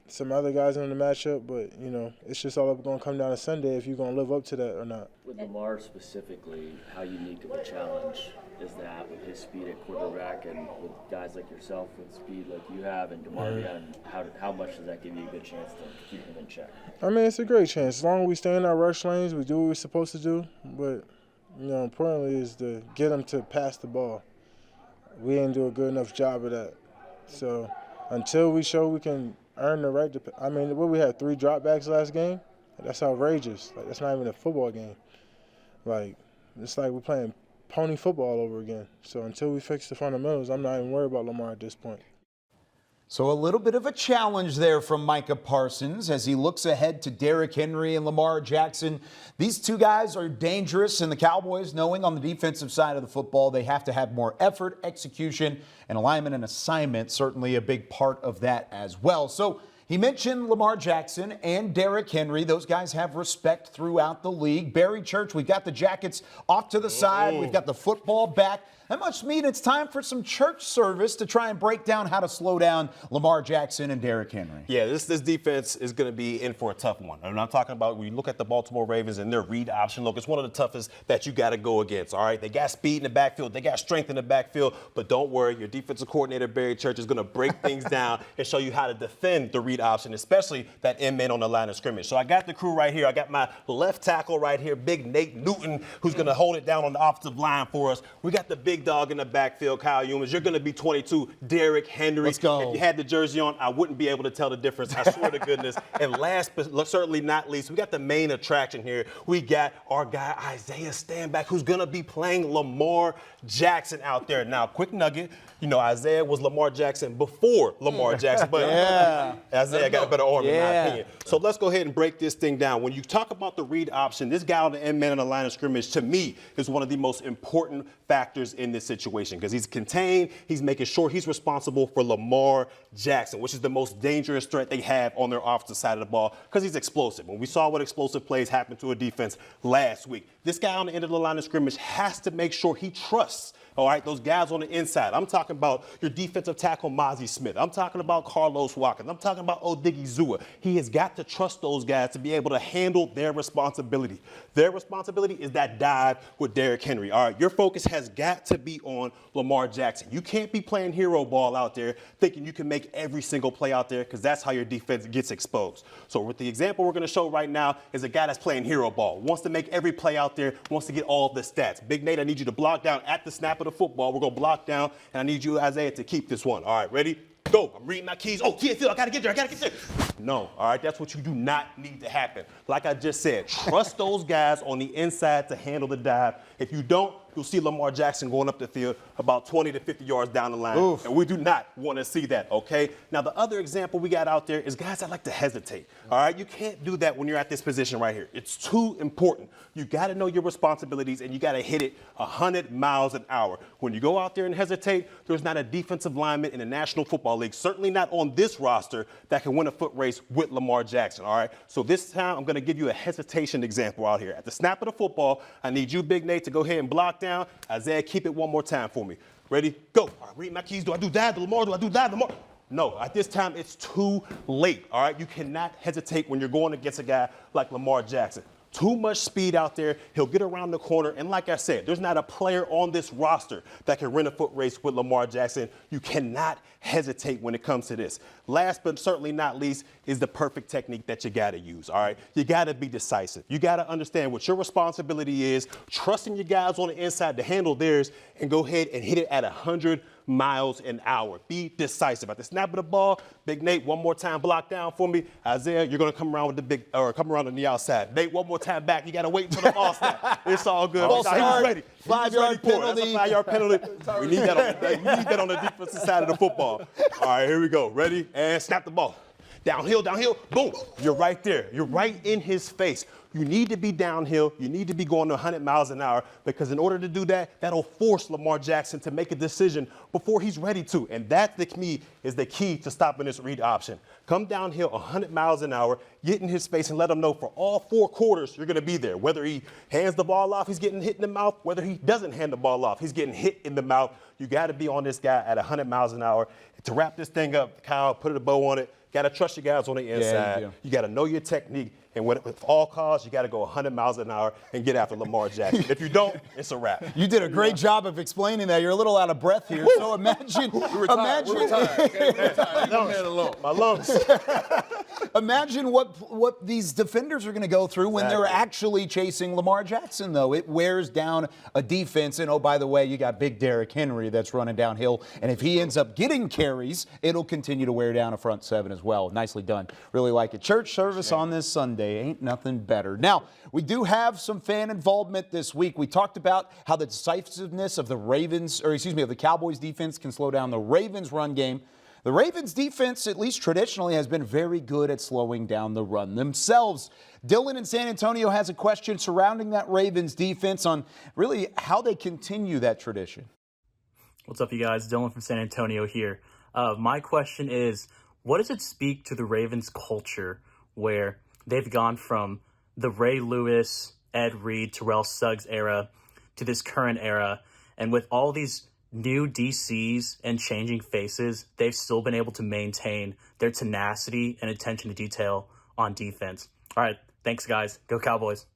some other guys in the matchup, but, you know, it's just all going to come down to Sunday if you're going to live up to that or not. With Lamar specifically, how unique of a challenge is that with his speed at quarterback and with guys like yourself with speed like you have and DeMar, and how much does that give you a good chance to keep him in check? I mean, it's a great chance. As long as we stay in our rush lanes, we do what we're supposed to do, but, you know, importantly is to get him to pass the ball. We didn't do a good enough job of that. So until we show we can earn the right to. I mean, what we had 3 dropbacks last game. That's outrageous. Like, that's not even a football game. Like, it's like we're playing pony football all over again. So until we fix the fundamentals, I'm not even worried about Lamar at this point. So a little bit of a challenge there from Micah Parsons as he looks ahead to Derrick Henry and Lamar Jackson. These two guys are dangerous, and the Cowboys, knowing on the defensive side of the football, they have to have more effort, execution, and alignment and assignment, certainly a big part of that as well. So he mentioned Lamar Jackson and Derrick Henry. Those guys have respect throughout the league. Barry Church, we've got the jackets off to the side. We've got the football back. That must mean it's time for some church service to try and break down how to slow down Lamar Jackson and Derrick Henry. Yeah, this defense is going to be in for a tough one. And I'm talking about when you look at the Baltimore Ravens and their read option look, it's one of the toughest that you got to go against, all right? They got speed in the backfield. They got strength in the backfield. But don't worry, your defensive coordinator, Barry Church, is going to break things down and show you how to defend the read option, especially that end man on the line of scrimmage. So I got the crew right here. I got my left tackle right here, big Nate Newton, who's going to hold it down on the offensive line for us. We got the big dog in the backfield, Kyle Humans. You're going to be 22, Derrick Henry. Let's go. If you had the jersey on, I wouldn't be able to tell the difference. I swear to goodness. And last but certainly not least, we got the main attraction here. We got our guy Isaiah Stanback, who's going to be playing Lamar Jackson out there. Now, quick nugget. You know, Isaiah was Lamar Jackson before Lamar Jackson, but Isaiah got a better arm in my opinion. So let's go ahead and break this thing down. When you talk about the read option, this guy on the end man on the line of scrimmage, to me, is one of the most important factors in this situation because he's contained, he's making sure he's responsible for Lamar Jackson, which is the most dangerous threat they have on their offensive side of the ball because he's explosive. When we saw what explosive plays happened to a defense last week, this guy on the end of the line of scrimmage has to make sure he trusts, all right, those guys on the inside. I'm talking about your defensive tackle, Mozzie Smith. I'm talking about Carlos Watkins. I'm talking about Odigizua. He has got to trust those guys to be able to handle their responsibility. Their responsibility is that dive with Derrick Henry. All right, your focus has got to be on Lamar Jackson. You can't be playing hero ball out there thinking you can make every single play out there because that's how your defense gets exposed. So with the example we're going to show right now is a guy that's playing hero ball, wants to make every play out there, wants to get all the stats. Big Nate, I need you to block down at the snap of the football. We're going to block down, and I need you, Isaiah, to keep this one. All right, ready? Go. I'm reading my keys. Oh, yeah, Phil, I got to get there. No, all right, that's what you do not need to happen. Like I just said, trust those guys on the inside to handle the dive. If you don't, you'll see Lamar Jackson going up the field about 20 to 50 yards down the line. Oof. And we do not want to see that, okay? Now, the other example we got out there is guys that like to hesitate, all right? You can't do that when you're at this position right here. It's too important. You got to know your responsibilities, and you got to hit it 100 miles an hour. When you go out there and hesitate, there's not a defensive lineman in the National Football League, certainly not on this roster, that can win a foot race with Lamar Jackson, all right? So this time, I'm going to give you a hesitation example out here. At the snap of the football, I need you, Big Nate, to go ahead and block down. Isaiah, keep it one more time for me. Ready? Go. All right, read my keys. Do I do that? Lamar, do I do that? Lamar? No, at this time, it's too late, all right? You cannot hesitate when you're going against a guy like Lamar Jackson. Too much speed out there. He'll get around the corner. And like I said, there's not a player on this roster that can run a foot race with Lamar Jackson. You cannot hesitate when it comes to this. Last but certainly not least is the perfect technique that you got to use, all right? You got to be decisive. You got to understand what your responsibility is, trusting your guys on the inside to handle theirs, and go ahead and hit it at 100 miles an hour. Be decisive. At the snap of the ball, Big Nate, one more time, block down for me. Isaiah, you're going to come around with come around on the outside. Nate, one more time back. You got to wait until the ball snap. It's all good. False start. He's ready. 5-yard penalty. That's a 5-yard penalty. We need that on the defensive side of the football. All right, here we go. Ready? And snap the ball. Downhill, boom. You're right there. You're right in his face. You need to be downhill. You need to be going to 100 miles an hour because in order to do that, that'll force Lamar Jackson to make a decision before he's ready to. And that, to me, is the key to stopping this read option. Come downhill 100 miles an hour, get in his face and let him know for all 4 quarters you're going to be there. Whether he hands the ball off, he's getting hit in the mouth. Whether he doesn't hand the ball off, he's getting hit in the mouth. You got to be on this guy at 100 miles an hour. To wrap this thing up, Kyle, put a bow on it. Got to trust your guys on the inside. Yeah, you got to know your technique. And with all calls, you got to go 100 miles an hour and get after Lamar Jackson. If you don't, it's a wrap. You did a great job of explaining that. You're a little out of breath here. So imagine. We're retired. Okay, we're retired. Leave my man alone. My lungs. Imagine what these defenders are going to go through when they're actually chasing Lamar Jackson, though. It wears down a defense. And, oh, by the way, you got big Derrick Henry that's running downhill. And if he ends up getting carries, it'll continue to wear down a front seven as well. Nicely done. Really like it. Church service on this Sunday. Ain't nothing better. Now, we do have some fan involvement this week. We talked about how the decisiveness of of the Cowboys defense can slow down the Ravens run game. The Ravens defense, at least traditionally, has been very good at slowing down the run themselves. Dylan in San Antonio has a question surrounding that Ravens defense on really how they continue that tradition. What's up, you guys? Dylan from San Antonio here. My question is, what does it speak to the Ravens culture where they've gone from the Ray Lewis, Ed Reed, Terrell Suggs era to this current era, and with all these new DCs and changing faces, they've still been able to maintain their tenacity and attention to detail on defense? All right, thanks, guys. Go Cowboys.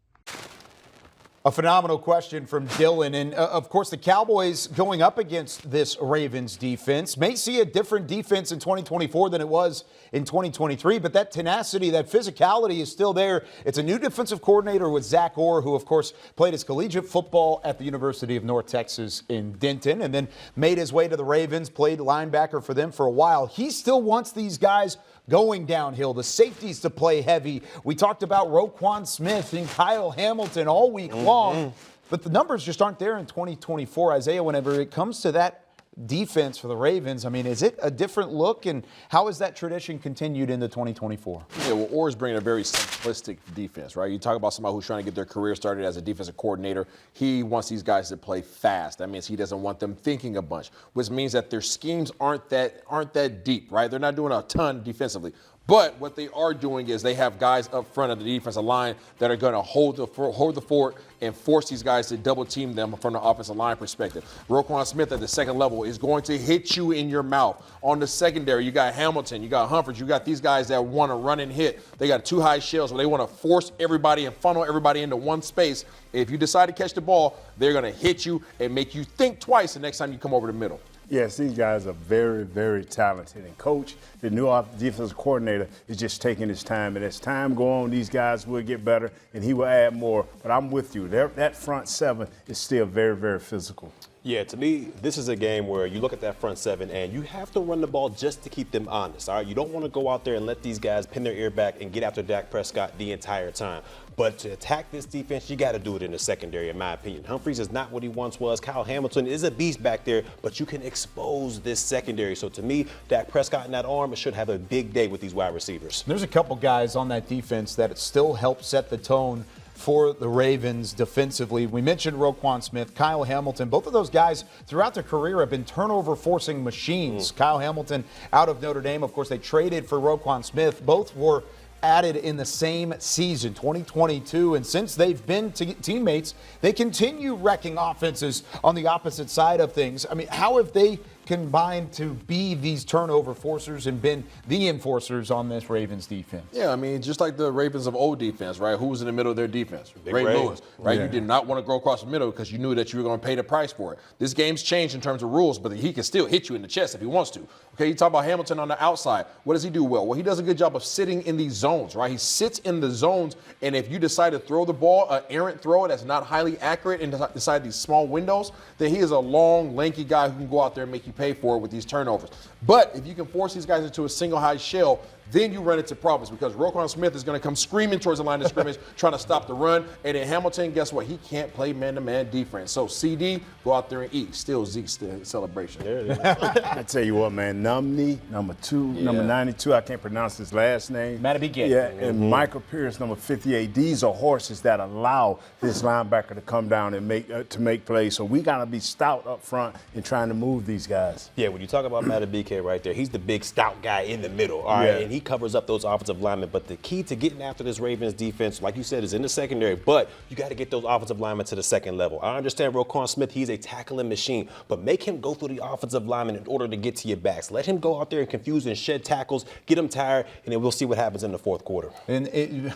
A phenomenal question from Dylan. And, of course, the Cowboys going up against this Ravens defense may see a different defense in 2024 than it was in 2023. But that tenacity, that physicality is still there. It's a new defensive coordinator with Zach Orr, who, of course, played his collegiate football at the University of North Texas in Denton and then made his way to the Ravens, played linebacker for them for a while. He still wants these guys going downhill, the safeties to play heavy. We talked about Roquan Smith and Kyle Hamilton all week long, but the numbers just aren't there in 2024. Isaiah, whenever it comes to that defense for the Ravens, I mean, is it a different look, and how is that tradition continued into 2024? Yeah, well, Orr's bringing a very simplistic defense, right? You talk about somebody who's trying to get their career started as a defensive coordinator. He wants these guys to play fast. That means he doesn't want them thinking a bunch, which means that their schemes aren't that deep, right? They're not doing a ton defensively. But what they are doing is they have guys up front of the defensive line that are going to hold the fort and force these guys to double team them from the offensive line perspective. Roquan Smith at the second level is going to hit you in your mouth. On the secondary, you got Hamilton, you got Humphries, you got these guys that want to run and hit. They got two high shells where they want to force everybody and funnel everybody into one space. If you decide to catch the ball, they're going to hit you and make you think twice the next time you come over the middle. Yes, these guys are very, very talented. And Coach, the new defensive coordinator, is just taking his time. And as time goes on, these guys will get better, and he will add more. But I'm with you. That front seven is still very, very physical. Yeah, to me, this is a game where you look at that front seven and you have to run the ball just to keep them honest, all right? You don't want to go out there and let these guys pin their ear back and get after Dak Prescott the entire time. But to attack this defense, you got to do it in the secondary, in my opinion. Humphries is not what he once was. Kyle Hamilton is a beast back there, but you can expose this secondary. So to me, Dak Prescott in that arm should have a big day with these wide receivers. There's a couple guys on that defense that still help set the tone for the Ravens defensively. We mentioned Roquan Smith, Kyle Hamilton. Both of those guys throughout their career have been turnover-forcing machines. Kyle Hamilton out of Notre Dame. Of course, they traded for Roquan Smith. Both were added in the same season, 2022. And since they've been teammates, they continue wrecking offenses on the opposite side of things. I mean, how have they combined to be these turnover forcers and been the enforcers on this Ravens defense? Yeah, I mean, just like the Ravens of old defense, right? Who was in the middle of their defense? Ray Ray Lewis, right? Yeah. You did not want to go across the middle because you knew that you were going to pay the price for it. This game's changed in terms of rules, but he can still hit you in the chest if he wants to. Okay, you talk about Hamilton on the outside. What does he do well? Well, he does a good job of sitting in these zones, right? He sits in the zones, and if you decide to throw the ball, an errant throw that's not highly accurate inside these small windows, then he is a long, lanky guy who can go out there and make you pay for it with these turnovers. But if you can force these guys into a single high shell, then you run into problems because Roquan Smith is going to come screaming towards the line of scrimmage trying to stop the run. And then Hamilton, guess what? He can't play man-to-man defense. So CD, go out there and eat. Still Zeke's celebration. There it is. I tell you what, man, Numney, number 2, number 92, I can't pronounce his last name. Matabike. Yeah, and Michael Pierce, number 58. These are horses that allow this linebacker to come down and make plays. So we got to be stout up front in trying to move these guys. Yeah, when you talk about Matabike right there, he's the big stout guy in the middle, all right? Yeah. And he covers up those offensive linemen. But the key to getting after this Ravens defense, like you said, is in the secondary. But you got to get those offensive linemen to the second level. I understand Roquan Smith, he's a tackling machine. But make him go through the offensive linemen in order to get to your backs. Let him go out there and confuse and shed tackles, get them tired, and then we'll see what happens in the fourth quarter. And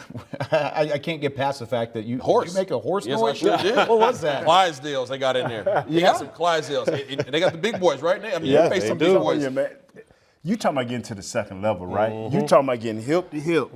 I can't get past the fact that you make a horse Yes, noise. I sure did. What was that? Clydesdales they got in there. You got some Clydesdales. And they got the big boys, right? I mean, Yeah, you face they some do. big boys. You talking about getting to the second level, right? You talking about getting hip to hip,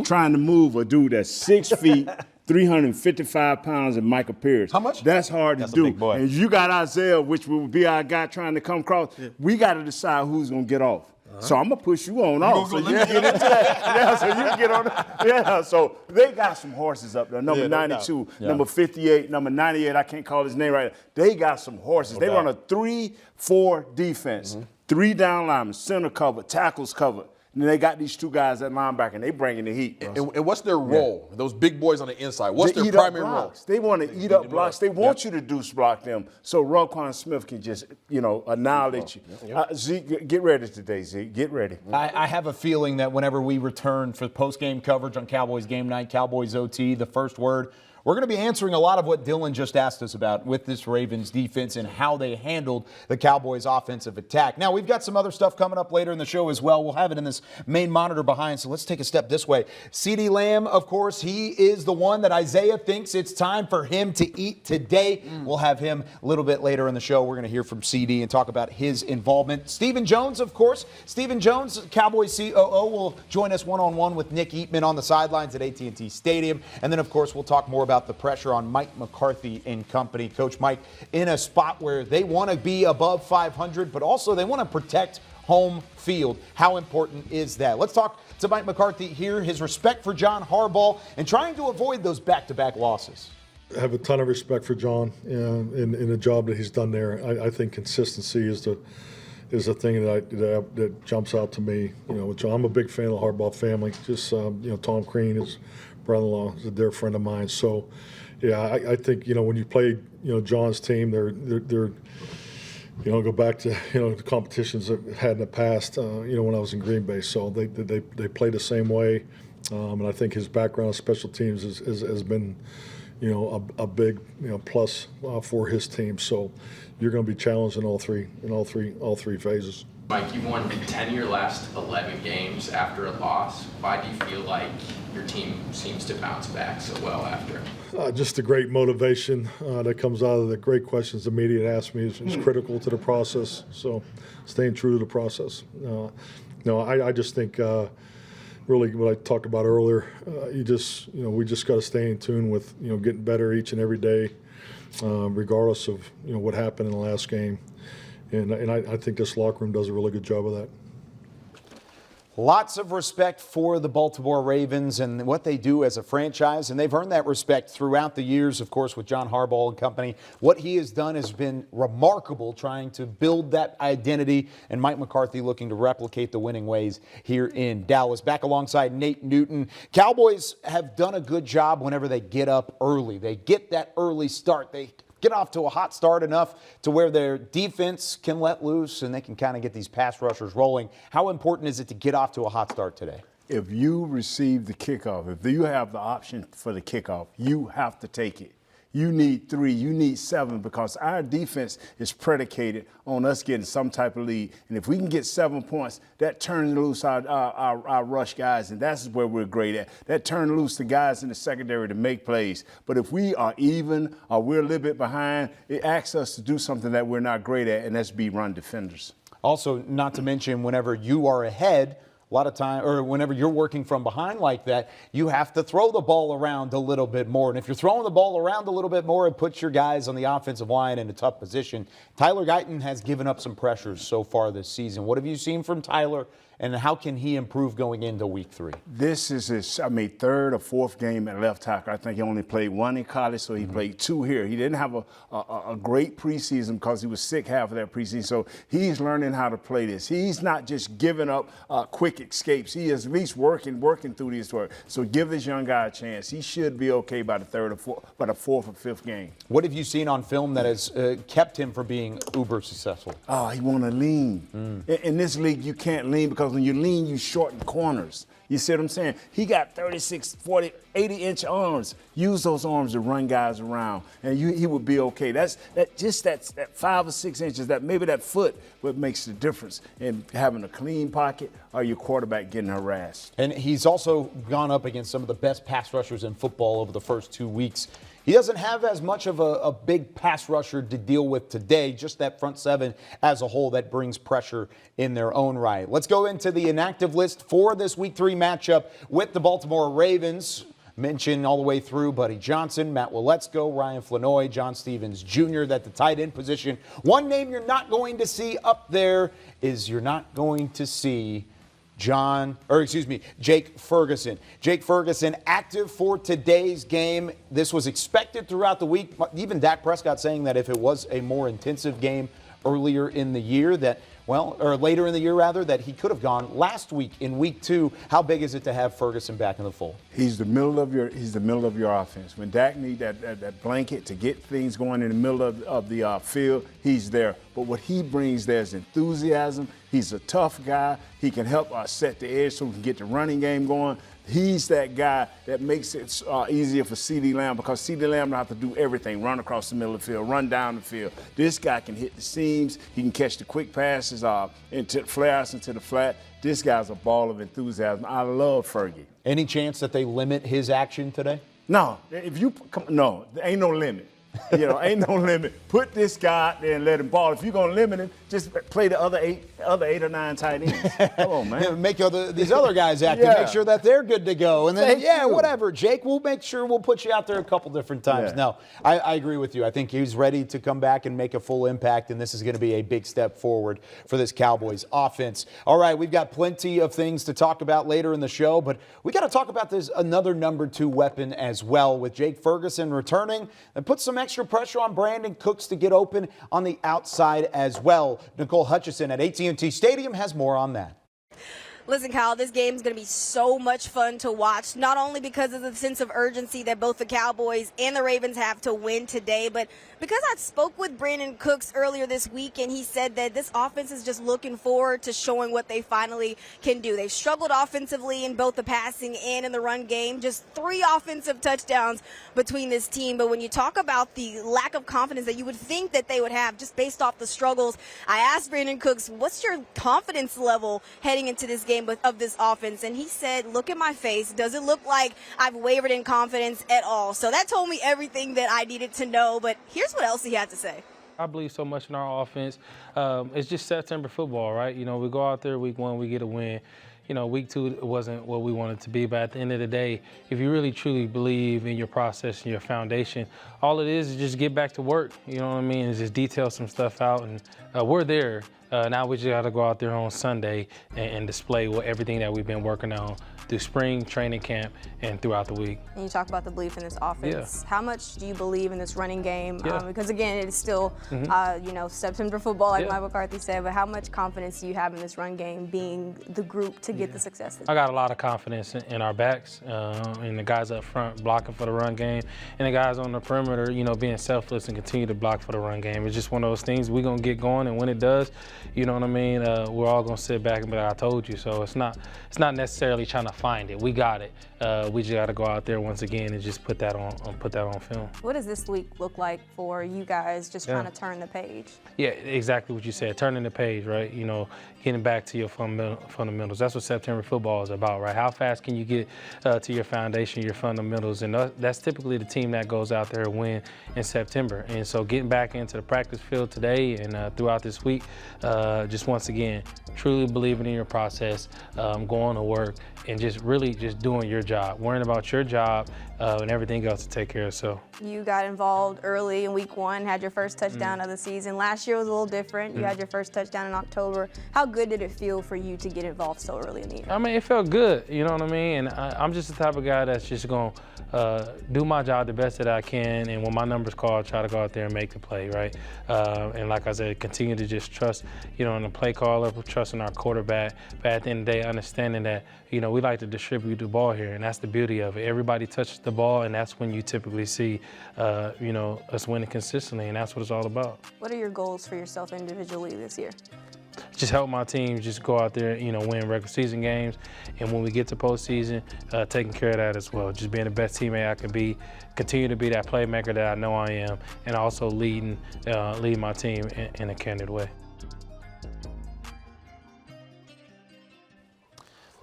trying to move a dude that's 6 feet, 355 pounds, and Michael Pierce. How much? That's hard to do. big boy. And you got Isaiah, which will be our guy trying to come across. We got to decide who's going to get off. So I'm going to push you on off so you can get into that. Yeah, so you can get on that. Yeah, so they got some horses up there. Number 92, number 58, number 98, I can't call his name right. They got some horses. They run a 3-4 defense. 3 down linemen, center covered, tackles covered. And then they got these 2 guys at linebacker, and they bringing the heat. And what's their role? Those big boys on the inside. What's They their eat up primary role? blocks. They want to eat up blocks. They want you to deuce block them so Roquan Smith can just, annihilate you. Zeke, get ready today, Zeke. Get ready. I have a feeling that whenever we return for post-game coverage on Cowboys Game Night, Cowboys OT, the first word, we're going to be answering a lot of what Dylan just asked us about with this Ravens defense and how they handled the Cowboys offensive attack. Now, we've got some other stuff coming up later in the show as well. We'll have it in this main monitor behind, so let's take a step this way. CeeDee Lamb, of course, he is the one that Isaiah thinks it's time for him to eat today. We'll have him a little bit later in the show. We're going to hear from CeeDee and talk about his involvement. Stephen Jones, of course. Stephen Jones, Cowboys COO, will join us one-on-one with Nick Eatman on the sidelines at AT&T Stadium. And then, of course, we'll talk more about the pressure on Mike McCarthy and company. Coach Mike in a spot where they want to be above 500, but also they want to protect home field. How important is that? Let's talk to Mike McCarthy here, his respect for John Harbaugh, and trying to avoid those back-to-back losses. I have a ton of respect for John in the job that he's done there. I think consistency is the thing that jumps out to me. With John, I'm a big fan of the Harbaugh family. Just Tom Crean, his brother-in-law, is a dear friend of mine. So, yeah, I think when you play John's team, they're go back to the competitions I've had in the past. When I was in Green Bay, so they play the same way, and I think his background on special teams has been a big plus for his team. So you're going to be challenged in all three phases. Mike, you've won 10 of your last 11 games after a loss. Why do you feel like your team seems to bounce back so well after? Just the great motivation that comes out of the great questions the media asks me is critical to the process. So staying true to the process. I just think really what I talked about earlier, we just got to stay in tune with getting better each and every day, regardless of what happened in the last game. And I think this locker room does a really good job of that. Lots of respect for the Baltimore Ravens and what they do as a franchise, and they've earned that respect throughout the years, of course, with John Harbaugh and company. What he has done has been remarkable, trying to build that identity, and Mike McCarthy looking to replicate the winning ways here in Dallas. Back alongside Nate Newton. Cowboys have done a good job whenever they get up early. They get that early start. They get off to a hot start enough to where their defense can let loose and they can kind of get these pass rushers rolling. How important is it to get off to a hot start today? If you receive the kickoff, if you have the option for the kickoff, you have to take it. You need 3, you need 7, because our defense is predicated on us getting some type of lead. And if we can get 7 points, that turns loose our rush guys, and that's where we're great at. That turns loose the guys in the secondary to make plays. But if we are even or we're a little bit behind, it asks us to do something that we're not great at, and that's be run defenders. Also, not to mention, whenever you are ahead, a lot of time, or whenever you're working from behind like that, you have to throw the ball around a little bit more. And if you're throwing the ball around a little bit more, it puts your guys on the offensive line in a tough position. Tyler Guyton has given up some pressures so far this season. What have you seen from Tyler, and how can he improve going into week 3? This is his, third or fourth game at left tackle. I think he only played 1 in college, so he played 2 here. He didn't have a great preseason because he was sick half of that preseason, so he's learning how to play this. He's not just giving up quick escapes. He is at least working through this work. So give this young guy a chance. He should be okay by the fourth or fifth game. What have you seen on film that has kept him from being uber successful? Oh, he want to lean. In this league, you can't lean because when you lean, you shorten corners. You see what I'm saying? He got 36, 40, 80-inch arms. Use those arms to run guys around, and he would be okay. That 5 or 6 inches, maybe that foot, what makes the difference in having a clean pocket or your quarterback getting harassed. And he's also gone up against some of the best pass rushers in football over the first 2 weeks. He doesn't have as much of a big pass rusher to deal with today, just that front seven as a whole that brings pressure in their own right. Let's go into the inactive list for this Week 3 matchup with the Baltimore Ravens. Mentioned all the way through Buddy Johnson, Matt Waletzko, Ryan Flanoy, John Stevens Jr. at the tight end position. One name you're not going to see up there is you're not going to see Jake Ferguson. Jake Ferguson active for today's game. This was expected throughout the week. Even Dak Prescott saying that if it was a more intensive game earlier in the year or later in the year rather, that he could have gone last week in Week 2. How big is it to have Ferguson back in the fold? He's the middle of your offense. When Dak needs that blanket to get things going in the middle of the field, he's there. But what he brings there is enthusiasm. He's a tough guy. He can help set the edge so we can get the running game going. He's that guy that makes it easier for CeeDee Lamb, because CeeDee Lamb don't have to do everything, run across the middle of the field, run down the field. This guy can hit the seams. He can catch the quick passes into flare-outs into the flat. This guy's a ball of enthusiasm. I love Fergie. Any chance that they limit his action today? No. There ain't no limit. Ain't no limit. Put this guy out there and let him ball. If you're going to limit him, just play the other eight or nine tight ends. Come on, man. Make these other guys active. Make sure that they're good to go. And then, whatever, Jake, we'll make sure we'll put you out there a couple different times. Yeah. No, I agree with you. I think he's ready to come back and make a full impact, and this is going to be a big step forward for this Cowboys offense. All right, we've got plenty of things to talk about later in the show, but we got to talk about this another number 2 weapon as well, with Jake Ferguson returning and put some extra pressure on Brandon Cooks to get open on the outside as well. Nicole Hutchison at AT&T Stadium has more on that. Listen, Kyle, this game is going to be so much fun to watch, not only because of the sense of urgency that both the Cowboys and the Ravens have to win today, but because I spoke with Brandon Cooks earlier this week, and he said that this offense is just looking forward to showing what they finally can do. They've struggled offensively in both the passing and in the run game, just 3 offensive touchdowns between this team. But when you talk about the lack of confidence that you would think that they would have just based off the struggles, I asked Brandon Cooks, what's your confidence level heading into this game of this offense? And he said, look at my face. Does it look like I've wavered in confidence at all? So that told me everything that I needed to know. But here's what else he had to say. I believe so much in our offense. It's just September football, right? We go out there week 1, we get a win. Week 2 wasn't what we wanted to be, but at the end of the day, if you really truly believe in your process and your foundation, all it is just get back to work. You know what I mean? And just detail some stuff out, and we're there. Now we just got to go out there on Sunday and display everything that we've been working on through spring training camp and throughout the week. And you talk about the belief in this offense. Yeah. How much do you believe in this running game? Yeah. Because again, it is still, September football, like Mike McCarthy said. But how much confidence do you have in this run game being the group to get the success? I got a lot of confidence in our backs, and the guys up front blocking for the run game, and the guys on the perimeter, being selfless and continue to block for the run game. It's just one of those things. We're gonna get going, and when it does, you know what I mean. We're all gonna sit back and be like, I told you. So it's not necessarily trying to find it. We got it. We just got to go out there once again and just put that on film. What does this week look like for you guys, just trying to turn the page? Yeah, exactly what you said. Turning the page, right? Getting back to your fundamentals. That's what September football is about, right? How fast can you get to your foundation, your fundamentals? And that's typically the team that goes out there and win in September. And so getting back into the practice field today and throughout this week, just once again, truly believing in your process, going to work, and just really just doing your job, worrying about your job and everything else to take care of itself. You got involved early in week 1, had your first touchdown of the season. Last year was a little different. You had your first touchdown in October. How good did it feel for you to get involved so early in the year? I mean, it felt good, you know what I mean? And I'm just the type of guy that's just going to do my job the best that I can, and when my number's called, try to go out there and make the play, right? And like I said, continue to just trust, in the play caller, trust in our quarterback, but at the end of the day, understanding that, we like to distribute the ball here, and that's the beauty of it. Everybody touches the ball, and that's when you typically see, us winning consistently, and that's what it's all about. What are your goals for yourself individually this year? Just help my team just go out there, win regular season games, and when we get to postseason, taking care of that as well. Just being the best teammate I can be, continue to be that playmaker that I know I am, and also lead my team in a candid way.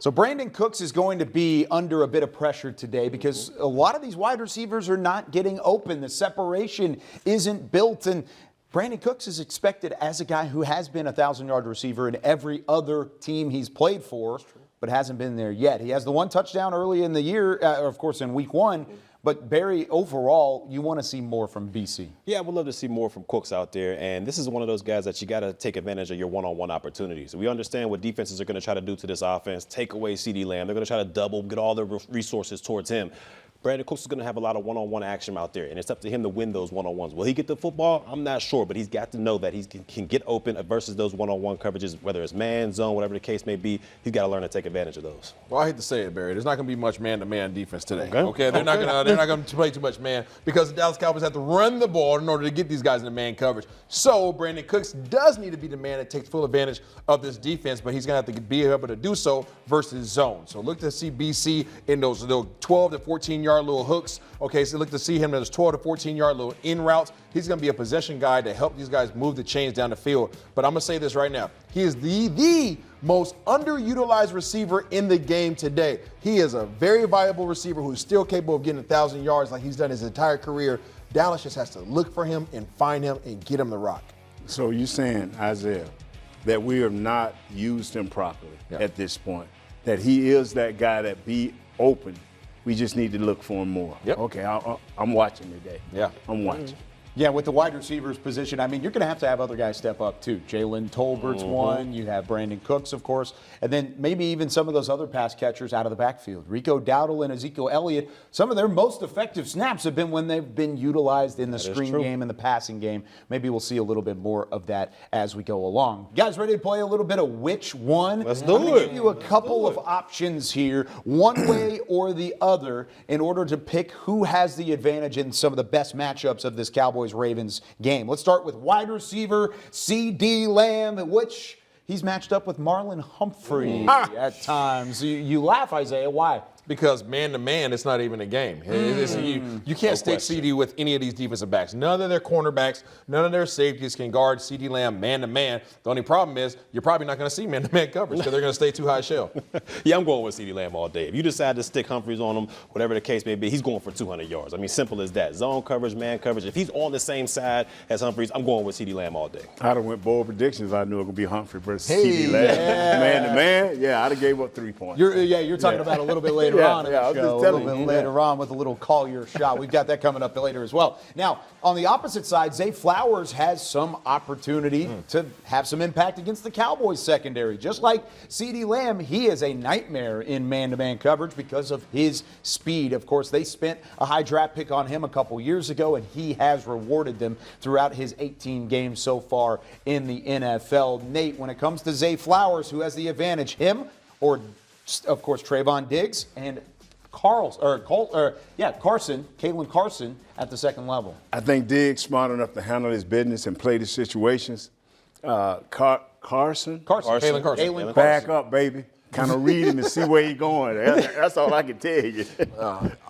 So Brandon Cooks is going to be under a bit of pressure today because a lot of these wide receivers are not getting open. The separation isn't built, and Brandon Cooks is expected as a guy who has been a 1,000-yard receiver in every other team he's played for, but hasn't been there yet. He has the one touchdown early in the year, of course, in week 1. But, Barry, overall, you want to see more from BC. Yeah, I would love to see more from Cooks out there. And this is one of those guys that you got to take advantage of your one-on-one opportunities. We understand what defenses are going to try to do to this offense, take away CeeDee Lamb. They're going to try to double, get all their resources towards him. Brandon Cooks is going to have a lot of one-on-one action out there, and it's up to him to win those one-on-ones. Will he get the football? I'm not sure, but he's got to know that he can get open versus those one-on-one coverages, whether it's man, zone, whatever the case may be. He's got to learn to take advantage of those. Well, I hate to say it, Barry. There's not going to be much man-to-man defense today. Okay, they're not going to play too much man because the Dallas Cowboys have to run the ball in order to get these guys into man coverage. So Brandon Cooks does need to be the man that takes full advantage of this defense, but he's going to have to be able to do so versus zone. So look to see BC in those little 12 to 14-yard little hooks. Okay, so look to see him in those 12 to 14-yard little in routes. He's going to be a possession guy to help these guys move the chains down the field. But I'm going to say this right now. He is the most underutilized receiver in the game today. He is a very viable receiver who's still capable of getting 1,000 yards like he's done his entire career. Dallas just has to look for him and find him and get him the rock. So you're saying, Isaiah, that we have not used him properly at this point, that he is that guy that be open. We just need to look for him more. Yep. Okay, I'm watching today. Yeah. I'm watching. Yeah, with the wide receivers position, I mean, you're going to have other guys step up too. Jalen Tolbert's one. You have Brandon Cooks, of course. And then maybe even some of those other pass catchers out of the backfield. Rico Dowdle and Ezekiel Elliott, some of their most effective snaps have been when they've been utilized in the screen game and the passing game. Maybe we'll see a little bit more of that as we go along. You guys ready to play a little bit of which one? Let's do I'm going to it. give you a couple of options here, one way or the other, in order to pick who has the advantage in some of the best matchups of this Cowboys-Ravens game. Let's start with wide receiver CeeDee Lamb, which he's matched up with Marlon Humphrey at times. You laugh, Isaiah. Why? Because man-to-man, it's not even a game. You can't stick CeeDee with any of these defensive backs. None of their cornerbacks, none of their safeties can guard CeeDee Lamb man-to-man. The only problem is you're probably not going to see man-to-man coverage because they're going to stay too high shell. Yeah, I'm going with CeeDee Lamb all day. If you decide to stick Humphreys on him, whatever the case may be, he's going for 200 yards. I mean, simple as that. Zone coverage, man coverage. If he's on the same side as Humphreys, I'm going with CeeDee Lamb all day. I'd have went bold predictions if I knew it would be Humphrey versus CeeDee Lamb. Man-to-man, I'd have gave up 3 points. You're talking about a little bit later on in the show. A little bit later on with a little Collier shot. We've got that coming up later as well. Now, on the opposite side, Zay Flowers has some opportunity to have some impact against the Cowboys secondary. Just like CeeDee Lamb, he is a nightmare in man-to-man coverage because of his speed. Of course, they spent a high draft pick on him a couple years ago, and he has rewarded them throughout his 18 games so far in the NFL. Nate, when it comes to Zay Flowers, who has the advantage, him or, of course, Trayvon Diggs and Kalen Carson at the second level? I think Diggs smart enough to handle his business and play the situations. Carson. Kalen Carson. Back up, baby. Kind of read him and see where he's going. That's all I can tell you.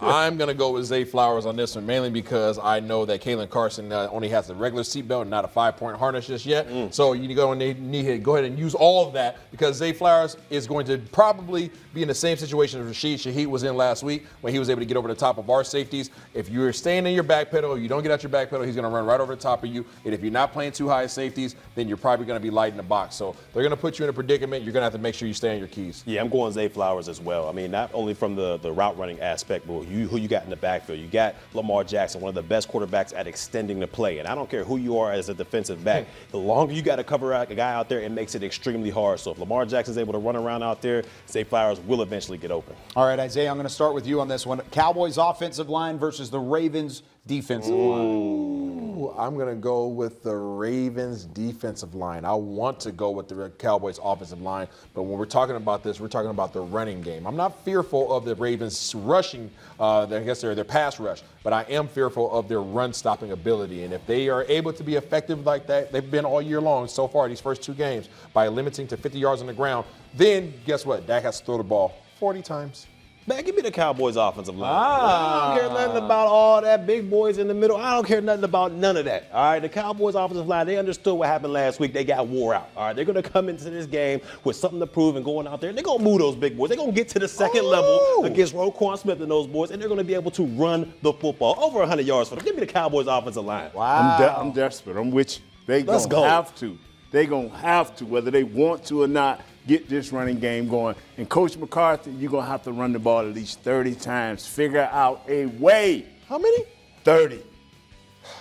I'm going to go with Zay Flowers on this one, mainly because I know that Kalen Carson only has a regular seatbelt and not a 5-point harness just yet. So you need to go ahead and use all of that because Zay Flowers is going to probably be in the same situation as Rashid Shaheed was in last week when he was able to get over the top of our safeties. If you're staying in your back pedal, you don't get out your back pedal, he's going to run right over the top of you. And if you're not playing too high safeties, then you're probably going to be light in the box. So they're going to put you in a predicament. You're going to have to make sure you stay on your keys. Yeah, I'm going Zay Flowers as well. I mean, not only from the route running aspect, but who you got in the backfield. You got Lamar Jackson, one of the best quarterbacks at extending the play. And I don't care who you are as a defensive back. The longer you got to cover a guy out there, it makes it extremely hard. So if Lamar Jackson's able to run around out there, Zay Flowers will eventually get open. All right, Isaiah, I'm going to start with you on this one. Cowboys offensive line versus the Ravens defensive line. I'm going to go with the Ravens defensive line. I want to go with the Cowboys offensive line, but when we're talking about this, we're talking about the running game. I'm not fearful of the Ravens rushing, their pass rush, but I am fearful of their run-stopping ability. And if they are able to be effective like that, they've been all year long so far, these first 2 games, by limiting to 50 yards on the ground, then guess what? Dak has to throw the ball 40 times. Man, give me the Cowboys offensive line. I don't care nothing about all that big boys in the middle. I don't care nothing about none of that. All right, the Cowboys offensive line, they understood what happened last week. They got wore out. All right, they're going to come into this game with something to prove and going out there. They're going to move those big boys. They're going to get to the second level against Roquan Smith and those boys, and they're going to be able to run the football. Over 100 yards for them. Give me the Cowboys offensive line. Wow. I'm desperate. I'm with you. They Let's gonna go. have to. They gonna have to, whether they want to or not, get this running game going. And Coach McCarthy, you're gonna have to run the ball at least 30 times. Figure out a way. How many? 30.